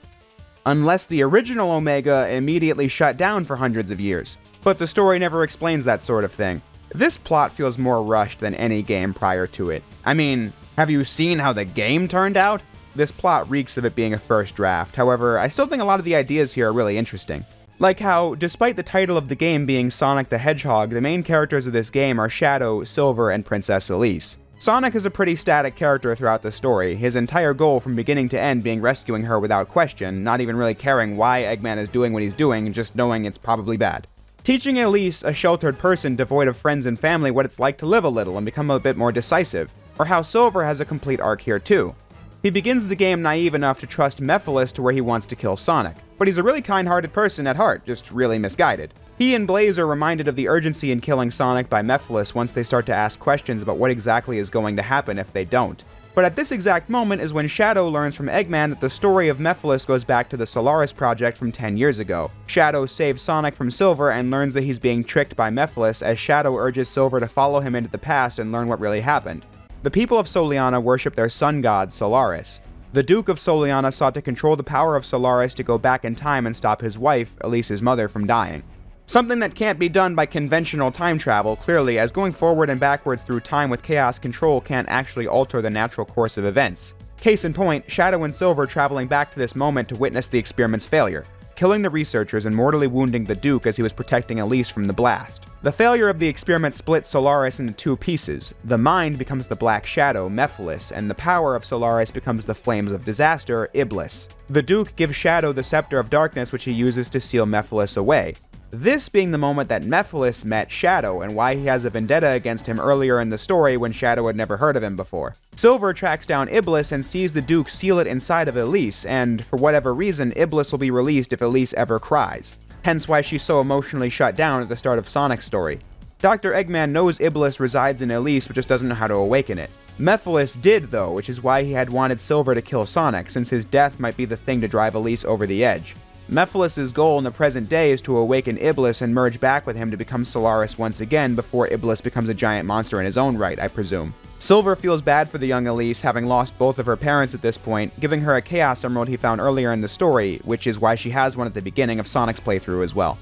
Speaker 1: Unless the original Omega immediately shut down for hundreds of years. But the story never explains that sort of thing. This plot feels more rushed than any game prior to it. I mean, have you seen how the game turned out? This plot reeks of it being a first draft, however, I still think a lot of the ideas here are really interesting. Like how, despite the title of the game being Sonic the Hedgehog, the main characters of this game are Shadow, Silver, and Princess Elise. Sonic is a pretty static character throughout the story, his entire goal from beginning to end being rescuing her without question, not even really caring why Eggman is doing what he's doing, just knowing it's probably bad. Teaching Elise, a sheltered person devoid of friends and family, what it's like to live a little and become a bit more decisive, or how Silver has a complete arc here too. He begins the game naive enough to trust Mephiles to where he wants to kill Sonic, but he's a really kind-hearted person at heart, just really misguided. He and Blaze are reminded of the urgency in killing Sonic by Mephiles once they start to ask questions about what exactly is going to happen if they don't. But at this exact moment is when Shadow learns from Eggman that the story of Mephiles goes back to the Solaris Project from 10 years ago. Shadow saves Sonic from Silver and learns that he's being tricked by Mephiles as Shadow urges Silver to follow him into the past and learn what really happened. The people of Soliana worship their sun god, Solaris. The Duke of Soliana sought to control the power of Solaris to go back in time and stop his wife, Elise's mother, from dying. Something that can't be done by conventional time travel, clearly, as going forward and backwards through time with chaos control can't actually alter the natural course of events. Case in point, Shadow and Silver traveling back to this moment to witness the experiment's failure. killing the researchers and mortally wounding the Duke as he was protecting Elise from the blast. The failure of the experiment splits Solaris into two pieces. The mind becomes the Black Shadow, Mephiles, and the power of Solaris becomes the Flames of Disaster, Iblis. The Duke gives Shadow the Scepter of Darkness, which he uses to seal Mephiles away. This being the moment that Mephiles met Shadow, and why he has a vendetta against him earlier in the story when Shadow had never heard of him before. Silver tracks down Iblis and sees the Duke seal it inside of Elise, and for whatever reason, Iblis will be released if Elise ever cries. Hence why she's so emotionally shut down at the start of Sonic's story. Dr. Eggman knows Iblis resides in Elise, but just doesn't know how to awaken it. Mephiles did though, which is why he had wanted Silver to kill Sonic, since his death might be the thing to drive Elise over the edge. Mephiles' goal in the present day is to awaken Iblis and merge back with him to become Solaris once again before Iblis becomes a giant monster in his own right, I presume. Silver feels bad for the young Elise, having lost both of her parents at this point, giving her a Chaos Emerald he found earlier in the story, which is why she has one at the beginning of Sonic's playthrough as well.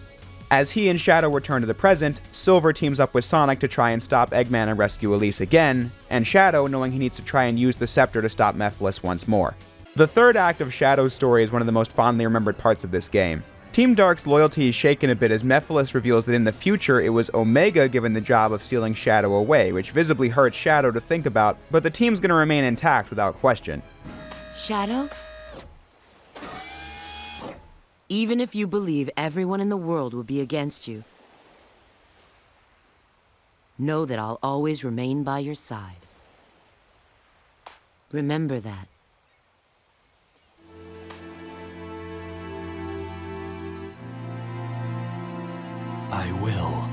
Speaker 1: As he and Shadow return to the present, Silver teams up with Sonic to try and stop Eggman and rescue Elise again, and Shadow knowing he needs to try and use the scepter to stop Mephiles once more. The third act of Shadow's story is one of the most fondly remembered parts of this game. Team Dark's loyalty is shaken a bit as Mephiles reveals that in the future it was Omega given the job of sealing Shadow away, which visibly hurts Shadow to think about, but the team's gonna remain intact without question.
Speaker 13: Shadow? Even if you believe everyone in the world will be against you, know that I'll always remain by your side. Remember that.
Speaker 10: I will.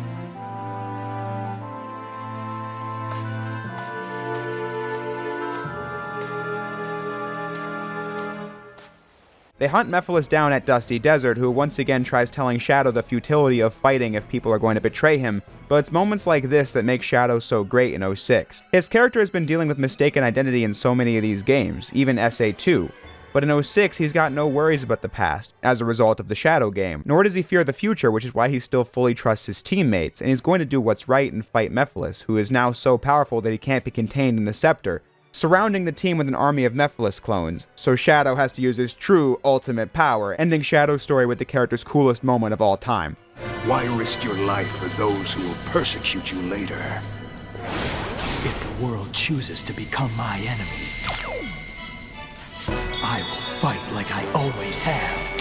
Speaker 1: They hunt Mephiles down at Dusty Desert, who once again tries telling Shadow the futility of fighting if people are going to betray him, but it's moments like this that make Shadow so great in 06. His character has been dealing with mistaken identity in so many of these games, even SA2. But in 06, he's got no worries about the past, as a result of the Shadow game, nor does he fear the future, which is why he still fully trusts his teammates, and he's going to do what's right and fight Mephiles, who is now so powerful that he can't be contained in the scepter, surrounding the team with an army of Mephiles clones, so Shadow has to use his true ultimate power, ending Shadow's story with the character's coolest moment of all time.
Speaker 9: Why risk your life for those who will persecute you later?
Speaker 10: If the world chooses to become my enemy, I will fight like I always have.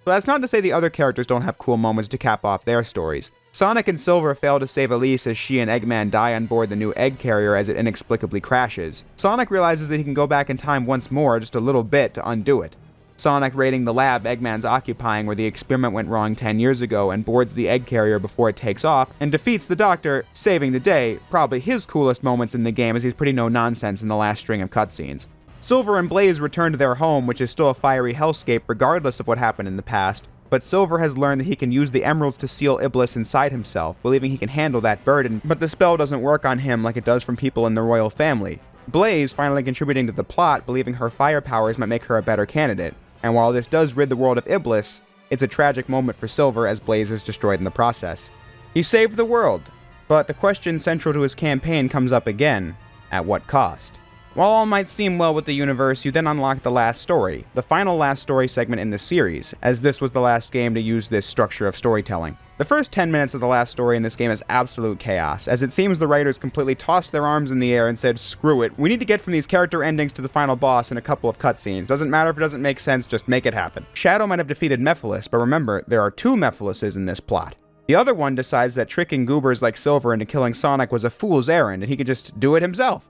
Speaker 1: But that's not to say the other characters don't have cool moments to cap off their stories. Sonic and Silver fail to save Elise as she and Eggman die on board the new egg carrier as it inexplicably crashes. Sonic realizes that he can go back in time once more, just a little bit, to undo it. Sonic raiding the lab Eggman's occupying where the experiment went wrong 10 years ago and boards the egg carrier before it takes off, and defeats the Doctor, saving the day, probably his coolest moments in the game as he's pretty no-nonsense in the last string of cutscenes. Silver and Blaze return to their home, which is still a fiery hellscape regardless of what happened in the past, but Silver has learned that he can use the emeralds to seal Iblis inside himself, believing he can handle that burden, but the spell doesn't work on him like it does from people in the royal family. Blaze finally contributing to the plot, believing her fire powers might make her a better candidate, and while this does rid the world of Iblis, it's a tragic moment for Silver as Blaze is destroyed in the process. He saved the world, but the question central to his campaign comes up again: at what cost? While all might seem well with the universe, you then unlock the last story, the final last story segment in the series, as this was the last game to use this structure of storytelling. The first 10 minutes of the last story in this game is absolute chaos, as it seems the writers completely tossed their arms in the air and said, screw it, we need to get from these character endings to the final boss in a couple of cutscenes. Doesn't matter if it doesn't make sense, just make it happen. Shadow might have defeated Mephiles, but remember, there are two Mephileses in this plot. The other one decides that tricking goobers like Silver into killing Sonic was a fool's errand, and he could just do it himself.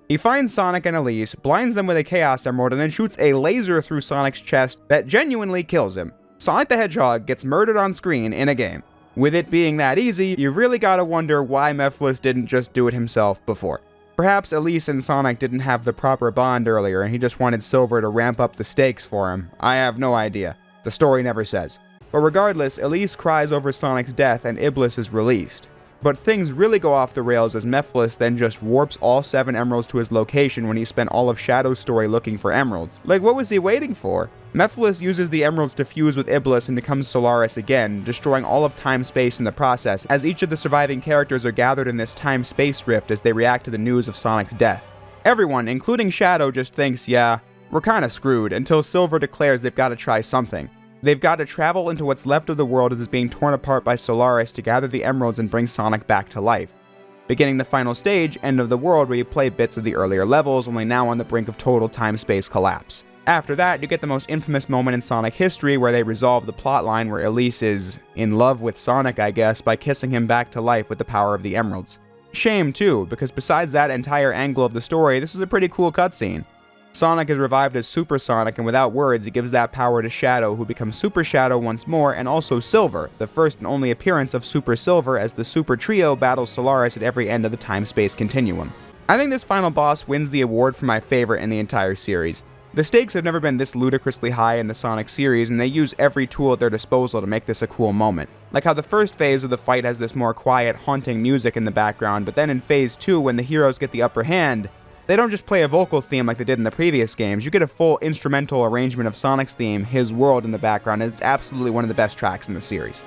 Speaker 1: He finds Sonic and Elise, blinds them with a Chaos Emerald, and then shoots a laser through Sonic's chest that genuinely kills him. Sonic the Hedgehog gets murdered on screen in a game. With it being that easy, you really gotta wonder why Mephiles didn't just do it himself before. Perhaps Elise and Sonic didn't have the proper bond earlier, and he just wanted Silver to ramp up the stakes for him. I have no idea. The story never says. But regardless, Elise cries over Sonic's death and Iblis is released. But things really go off the rails as Mephiles then just warps all 7 emeralds to his location when he spent all of Shadow's story looking for emeralds. Like, what was he waiting for? Mephiles uses the emeralds to fuse with Iblis and becomes Solaris again, destroying all of time-space in the process, as each of the surviving characters are gathered in this time-space rift as they react to the news of Sonic's death. Everyone, including Shadow, just thinks, yeah, we're kinda screwed, until Silver declares they've gotta try something. They've got to travel into what's left of the world that is being torn apart by Solaris to gather the emeralds and bring Sonic back to life. Beginning the final stage, End of the World, where you play bits of the earlier levels, only now on the brink of total time-space collapse. After that, you get the most infamous moment in Sonic history where they resolve the plotline where Elise is in love with Sonic, I guess, by kissing him back to life with the power of the emeralds. Shame too, because besides that entire angle of the story, this is a pretty cool cutscene. Sonic is revived as Super Sonic, and without words, he gives that power to Shadow, who becomes Super Shadow once more, and also Silver, the first and only appearance of Super Silver as the Super Trio battles Solaris at every end of the time-space continuum. I think this final boss wins the award for my favorite in the entire series. The stakes have never been this ludicrously high in the Sonic series, and they use every tool at their disposal to make this a cool moment. Like how the first phase of the fight has this more quiet, haunting music in the background, but then in Phase 2, when the heroes get the upper hand, they don't just play a vocal theme like they did in the previous games, you get a full instrumental arrangement of Sonic's theme, His World, in the background, and it's absolutely one of the best tracks in the series.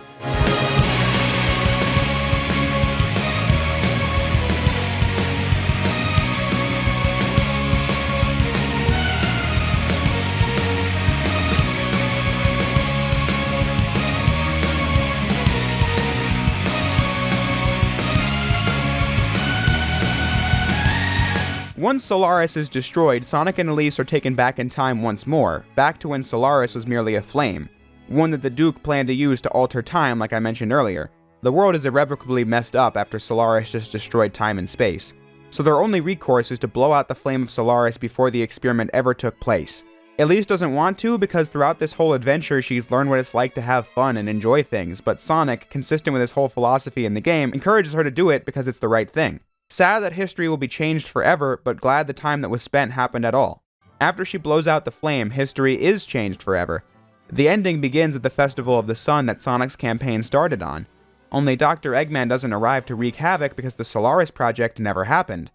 Speaker 1: Once Solaris is destroyed, Sonic and Elise are taken back in time once more, back to when Solaris was merely a flame, one that the Duke planned to use to alter time like I mentioned earlier. The world is irrevocably messed up after Solaris just destroyed time and space, so their only recourse is to blow out the flame of Solaris before the experiment ever took place. Elise doesn't want to because throughout this whole adventure she's learned what it's like to have fun and enjoy things, but Sonic, consistent with his whole philosophy in the game, encourages her to do it because it's the right thing. Sad that history will be changed forever, but glad the time that was spent happened at all. After she blows out the flame, history is changed forever. The ending begins at the Festival of the Sun that Sonic's campaign started on. Only Dr. Eggman doesn't arrive to wreak havoc because the Solaris project never happened.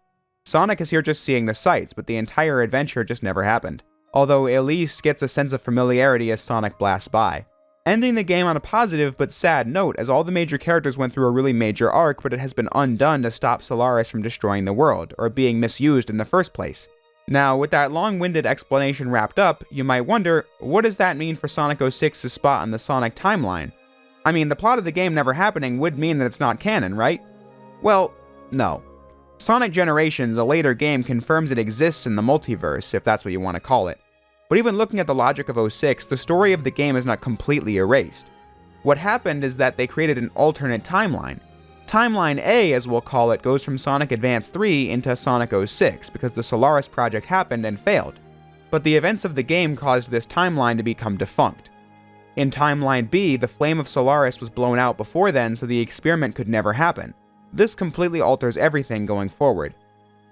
Speaker 1: Sonic is here just seeing the sights, but the entire adventure just never happened. Although Elise gets a sense of familiarity as Sonic blasts by. Ending the game on a positive but sad note, as all the major characters went through a really major arc, but it has been undone to stop Solaris from destroying the world, or being misused in the first place. Now, with that long-winded explanation wrapped up, you might wonder, what does that mean for Sonic 06's spot on the Sonic timeline? I mean, the plot of the game never happening would mean that it's not canon, right? Well, no. Sonic Generations, a later game, confirms it exists in the multiverse, if that's what you want to call it. But even looking at the logic of 06, the story of the game is not completely erased. What happened is that they created an alternate timeline. Timeline A, as we'll call it, goes from Sonic Advance 3 into Sonic 06, because the Solaris project happened and failed. But the events of the game caused this timeline to become defunct. In Timeline B, the flame of Solaris was blown out before then, so the experiment could never happen. This completely alters everything going forward.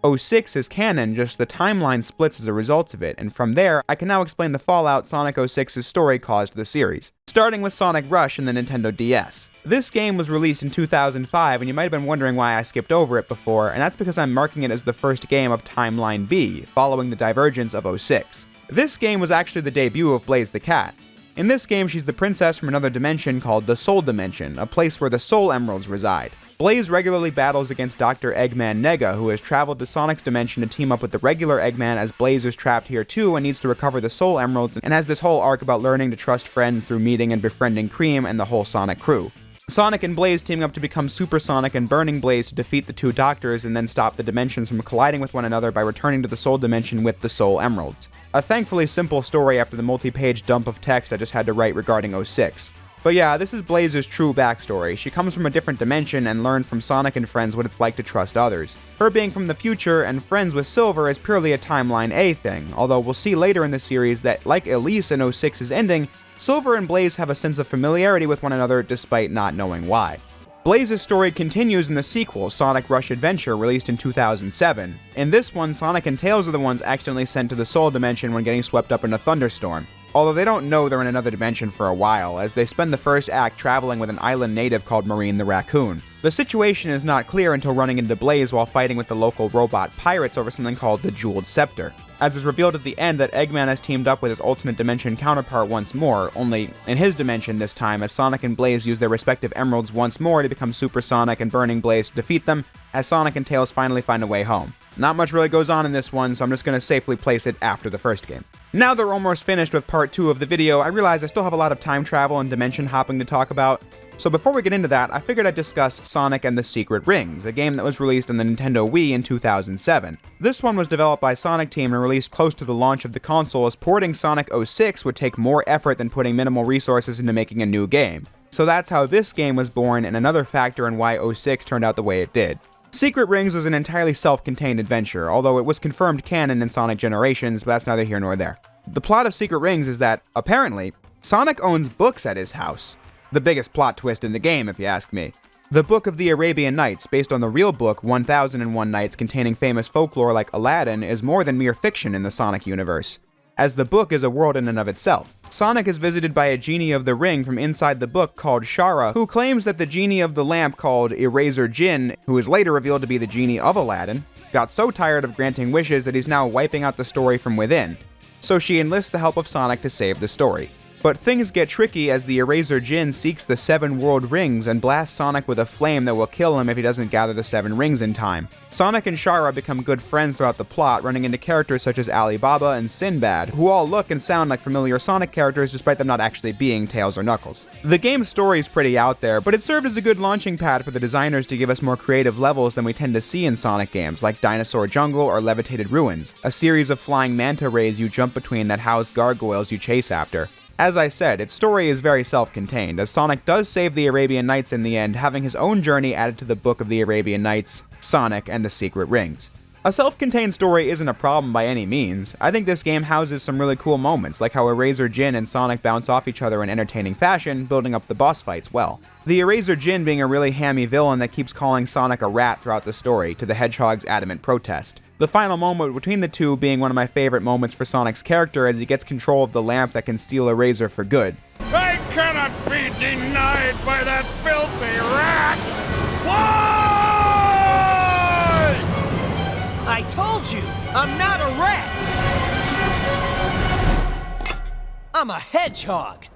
Speaker 1: 06 is canon, just the timeline splits as a result of it, and from there, I can now explain the fallout Sonic 06's story caused the series. Starting with Sonic Rush and the Nintendo DS. This game was released in 2005, and you might have been wondering why I skipped over it before, and that's because I'm marking it as the first game of Timeline B, following the divergence of 06. This game was actually the debut of Blaze the Cat. In this game, she's the princess from another dimension called the Soul Dimension, a place where the Soul Emeralds reside. Blaze regularly battles against Dr. Eggman Nega, who has traveled to Sonic's dimension to team up with the regular Eggman as Blaze is trapped here too and needs to recover the Soul Emeralds, and has this whole arc about learning to trust friends through meeting and befriending Cream and the whole Sonic crew. Sonic and Blaze teaming up to become Super Sonic and burning Blaze to defeat the two Doctors and then stop the dimensions from colliding with one another by returning to the Soul Dimension with the Soul Emeralds. A thankfully simple story after the multi-page dump of text I just had to write regarding 06. But yeah, this is Blaze's true backstory. She comes from a different dimension and learned from Sonic and friends what it's like to trust others. Her being from the future and friends with Silver is purely a Timeline A thing, although we'll see later in the series that, like Elise in 06's ending, Silver and Blaze have a sense of familiarity with one another despite not knowing why. Blaze's story continues in the sequel, Sonic Rush Adventure, released in 2007. In this one, Sonic and Tails are the ones accidentally sent to the Soul Dimension when getting swept up in a thunderstorm. although they don't know they're in another dimension for a while, as they spend the first act traveling with an island native called Marine the Raccoon. The situation is not clear until running into Blaze while fighting with the local robot pirates over something called the Jeweled Scepter, as is revealed at the end that Eggman has teamed up with his alternate dimension counterpart once more, only in his dimension this time, as Sonic and Blaze use their respective emeralds once more to become Super Sonic and Burning Blaze to defeat them, as Sonic and Tails finally find a way home. Not much really goes on in this one, so I'm just going to safely place it after the first game. Now that we're almost finished with part 2 of the video, I realize I still have a lot of time travel and dimension hopping to talk about. So before we get into that, I figured I'd discuss Sonic and the Secret Rings, a game that was released on the Nintendo Wii in 2007. This one was developed by Sonic Team and released close to the launch of the console, as porting Sonic 06 would take more effort than putting minimal resources into making a new game. So that's how this game was born, and another factor in why 06 turned out the way it did. Secret Rings was an entirely self-contained adventure, although it was confirmed canon in Sonic Generations, but that's neither here nor there. The plot of Secret Rings is that, apparently, Sonic owns books at his house. The biggest plot twist in the game, if you ask me. The Book of the Arabian Nights, based on the real book 1001 Nights containing famous folklore like Aladdin, is more than mere fiction in the Sonic universe, as the book is a world in and of itself. Sonic is visited by a genie of the ring from inside the book called Shara, who claims that the genie of the lamp called Eraser Jinn, who is later revealed to be the genie of Aladdin, got so tired of granting wishes that he's now wiping out the story from within. So she enlists the help of Sonic to save the story. But things get tricky as the Eraser Jinn seeks the 7 world rings and blasts Sonic with a flame that will kill him if he doesn't gather the 7 rings in time. Sonic and Shara become good friends throughout the plot, running into characters such as Alibaba and Sinbad, who all look and sound like familiar Sonic characters despite them not actually being Tails or Knuckles. The game's story is pretty out there, but it served as a good launching pad for the designers to give us more creative levels than we tend to see in Sonic games, like Dinosaur Jungle or Levitated Ruins, a series of flying manta rays you jump between that house gargoyles you chase after. As I said, its story is very self-contained, as Sonic does save the Arabian Nights in the end, having his own journey added to the Book of the Arabian Nights, Sonic and the Secret Rings. A self-contained story isn't a problem by any means. I think this game houses some really cool moments, like how Eraser Jinn and Sonic bounce off each other in entertaining fashion, building up the boss fights well. The Eraser Jinn being a really hammy villain that keeps calling Sonic a rat throughout the story, to the Hedgehog's adamant protest. The final moment between the two being one of my favorite moments for Sonic's character as he gets control of the lamp that can steal Eraser for good.
Speaker 9: I cannot be denied by that filthy rat! Why?
Speaker 5: I told you, I'm not a rat! I'm a hedgehog!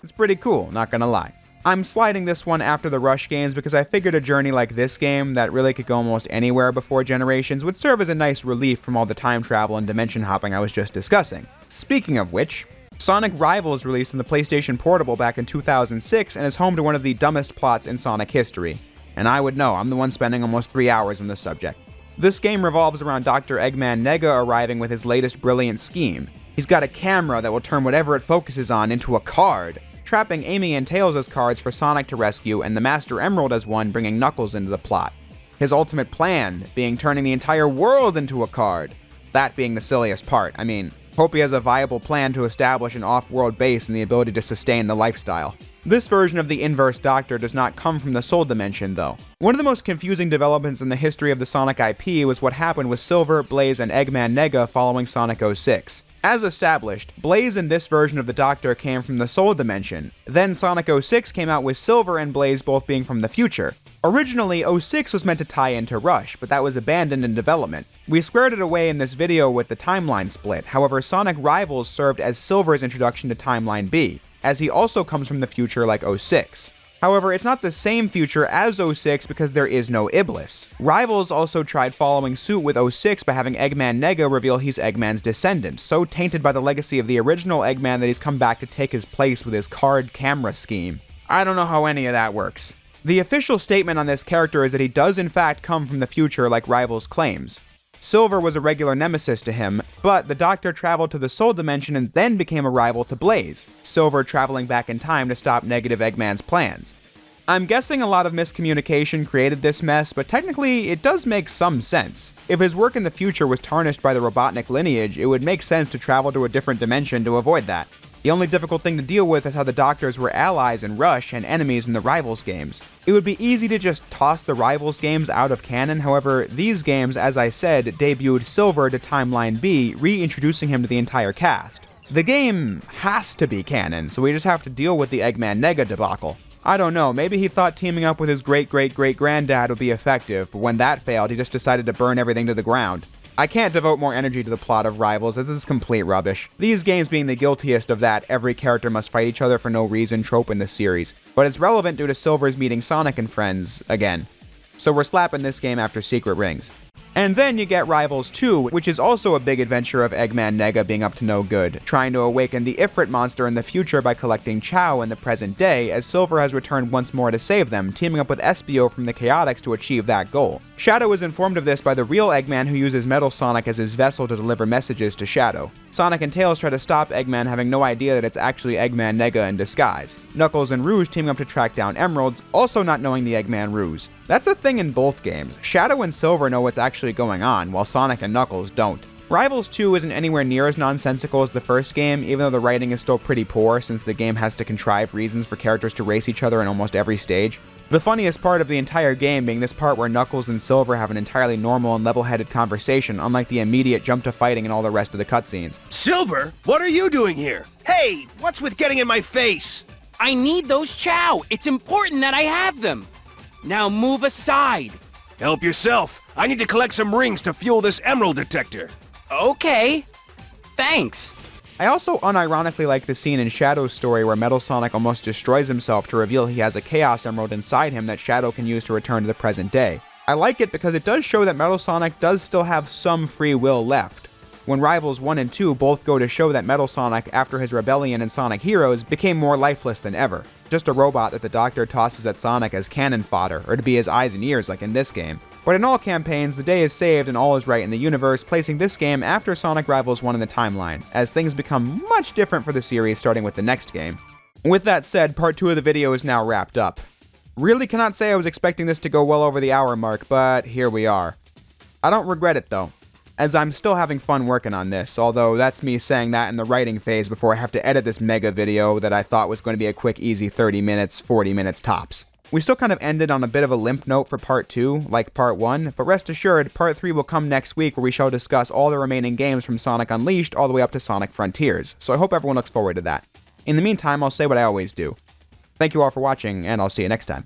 Speaker 1: It's pretty cool, not gonna lie. I'm sliding this one after the Rush games because I figured a journey like this game, that really could go almost anywhere before Generations, would serve as a nice relief from all the time travel and dimension hopping I was just discussing. Speaking of which, Sonic Rivals released on the PlayStation Portable back in 2006 and is home to one of the dumbest plots in Sonic history. And I would know, I'm the one spending almost 3 hours on this subject. This game revolves around Dr. Eggman Nega arriving with his latest brilliant scheme. He's got a camera that will turn whatever it focuses on into a card, trapping Amy and Tails as cards for Sonic to rescue, and the Master Emerald as one, bringing Knuckles into the plot. His ultimate plan being turning the entire world into a card. That being the silliest part. I mean, hope he has a viable plan to establish an off-world base and the ability to sustain the lifestyle. This version of the Inverse Doctor does not come from the Soul Dimension, though. One of the most confusing developments in the history of the Sonic IP was what happened with Silver, Blaze, and Eggman Nega following Sonic 06. As established, Blaze in this version of the Doctor came from the Soul Dimension. Then Sonic 06 came out with Silver and Blaze both being from the future. Originally, 06 was meant to tie into Rush, but that was abandoned in development. We squared it away in this video with the timeline split. However, Sonic Rivals served as Silver's introduction to Timeline B, as he also comes from the future like 06. However, it's not the same future as 06 because there is no Iblis. Rivals also tried following suit with 06 by having Eggman Nega reveal he's Eggman's descendant, so tainted by the legacy of the original Eggman that he's come back to take his place with his card camera scheme. I don't know how any of that works. The official statement on this character is that he does in fact come from the future like Rivals claims. Silver was a regular nemesis to him, but the Doctor traveled to the Soul Dimension and then became a rival to Blaze, Silver traveling back in time to stop negative Eggman's plans. I'm guessing a lot of miscommunication created this mess, but technically it does make some sense. If his work in the future was tarnished by the Robotnik lineage, it would make sense to travel to a different dimension to avoid that. The only difficult thing to deal with is how the Doctors were allies in Rush and enemies in the Rivals games. It would be easy to just toss the Rivals games out of canon, however, these games, as I said, debuted Silver to Timeline B, reintroducing him to the entire cast. The game has to be canon, so we just have to deal with the Eggman Nega debacle. I don't know, maybe he thought teaming up with his great-great-great-granddad would be effective, but when that failed, he just decided to burn everything to the ground. I can't devote more energy to the plot of Rivals, as this is complete rubbish. These games being the guiltiest of that every character must fight each other for no reason trope in the series, but it's relevant due to Silver's meeting Sonic and friends again. So we're slapping this game after Secret Rings. And then you get Rivals 2, which is also a big adventure of Eggman Nega being up to no good, trying to awaken the Ifrit monster in the future by collecting Chao in the present day, as Silver has returned once more to save them, teaming up with Espio from the Chaotix to achieve that goal. Shadow is informed of this by the real Eggman, who uses Metal Sonic as his vessel to deliver messages to Shadow. Sonic and Tails try to stop Eggman, having no idea that it's actually Eggman Nega in disguise. Knuckles and Rouge teaming up to track down Emeralds, also not knowing the Eggman ruse. That's a thing in both games. Shadow and Silver know what's actually going on, while Sonic and Knuckles don't. Rivals 2 isn't anywhere near as nonsensical as the first game, even though the writing is still pretty poor since the game has to contrive reasons for characters to race each other in almost every stage. The funniest part of the entire game being this part where Knuckles and Silver have an entirely normal and level-headed conversation, unlike the immediate jump to fighting and all the rest of the cutscenes.
Speaker 14: Silver, what are you doing here? Hey, what's with getting in my face?
Speaker 15: I need those Chao. It's important that I have them. Now move aside.
Speaker 14: Help yourself. I need to collect some rings to fuel this emerald detector.
Speaker 15: Okay. Thanks.
Speaker 1: I also unironically like the scene in Shadow's story where Metal Sonic almost destroys himself to reveal he has a Chaos Emerald inside him that Shadow can use to return to the present day. I like it because it does show that Metal Sonic does still have some free will left. When Rivals 1 and 2 both go to show that Metal Sonic, after his rebellion in Sonic Heroes, became more lifeless than ever. Just a robot that the Doctor tosses at Sonic as cannon fodder, or to be his eyes and ears like in this game. But in all campaigns, the day is saved and all is right in the universe, placing this game after Sonic Rivals 1 in the timeline, as things become much different for the series starting with the next game. With that said, part 2 of the video is now wrapped up. Really cannot say I was expecting this to go well over the hour mark, but here we are. I don't regret it though, as I'm still having fun working on this, although that's me saying that in the writing phase before I have to edit this mega video that I thought was going to be a quick easy 30 minutes, 40 minutes tops. We still kind of ended on a bit of a limp note for part 2, like part 1, but rest assured, part 3 will come next week where we shall discuss all the remaining games from Sonic Unleashed all the way up to Sonic Frontiers, so I hope everyone looks forward to that. In the meantime, I'll say what I always do. Thank you all for watching, and I'll see you next time.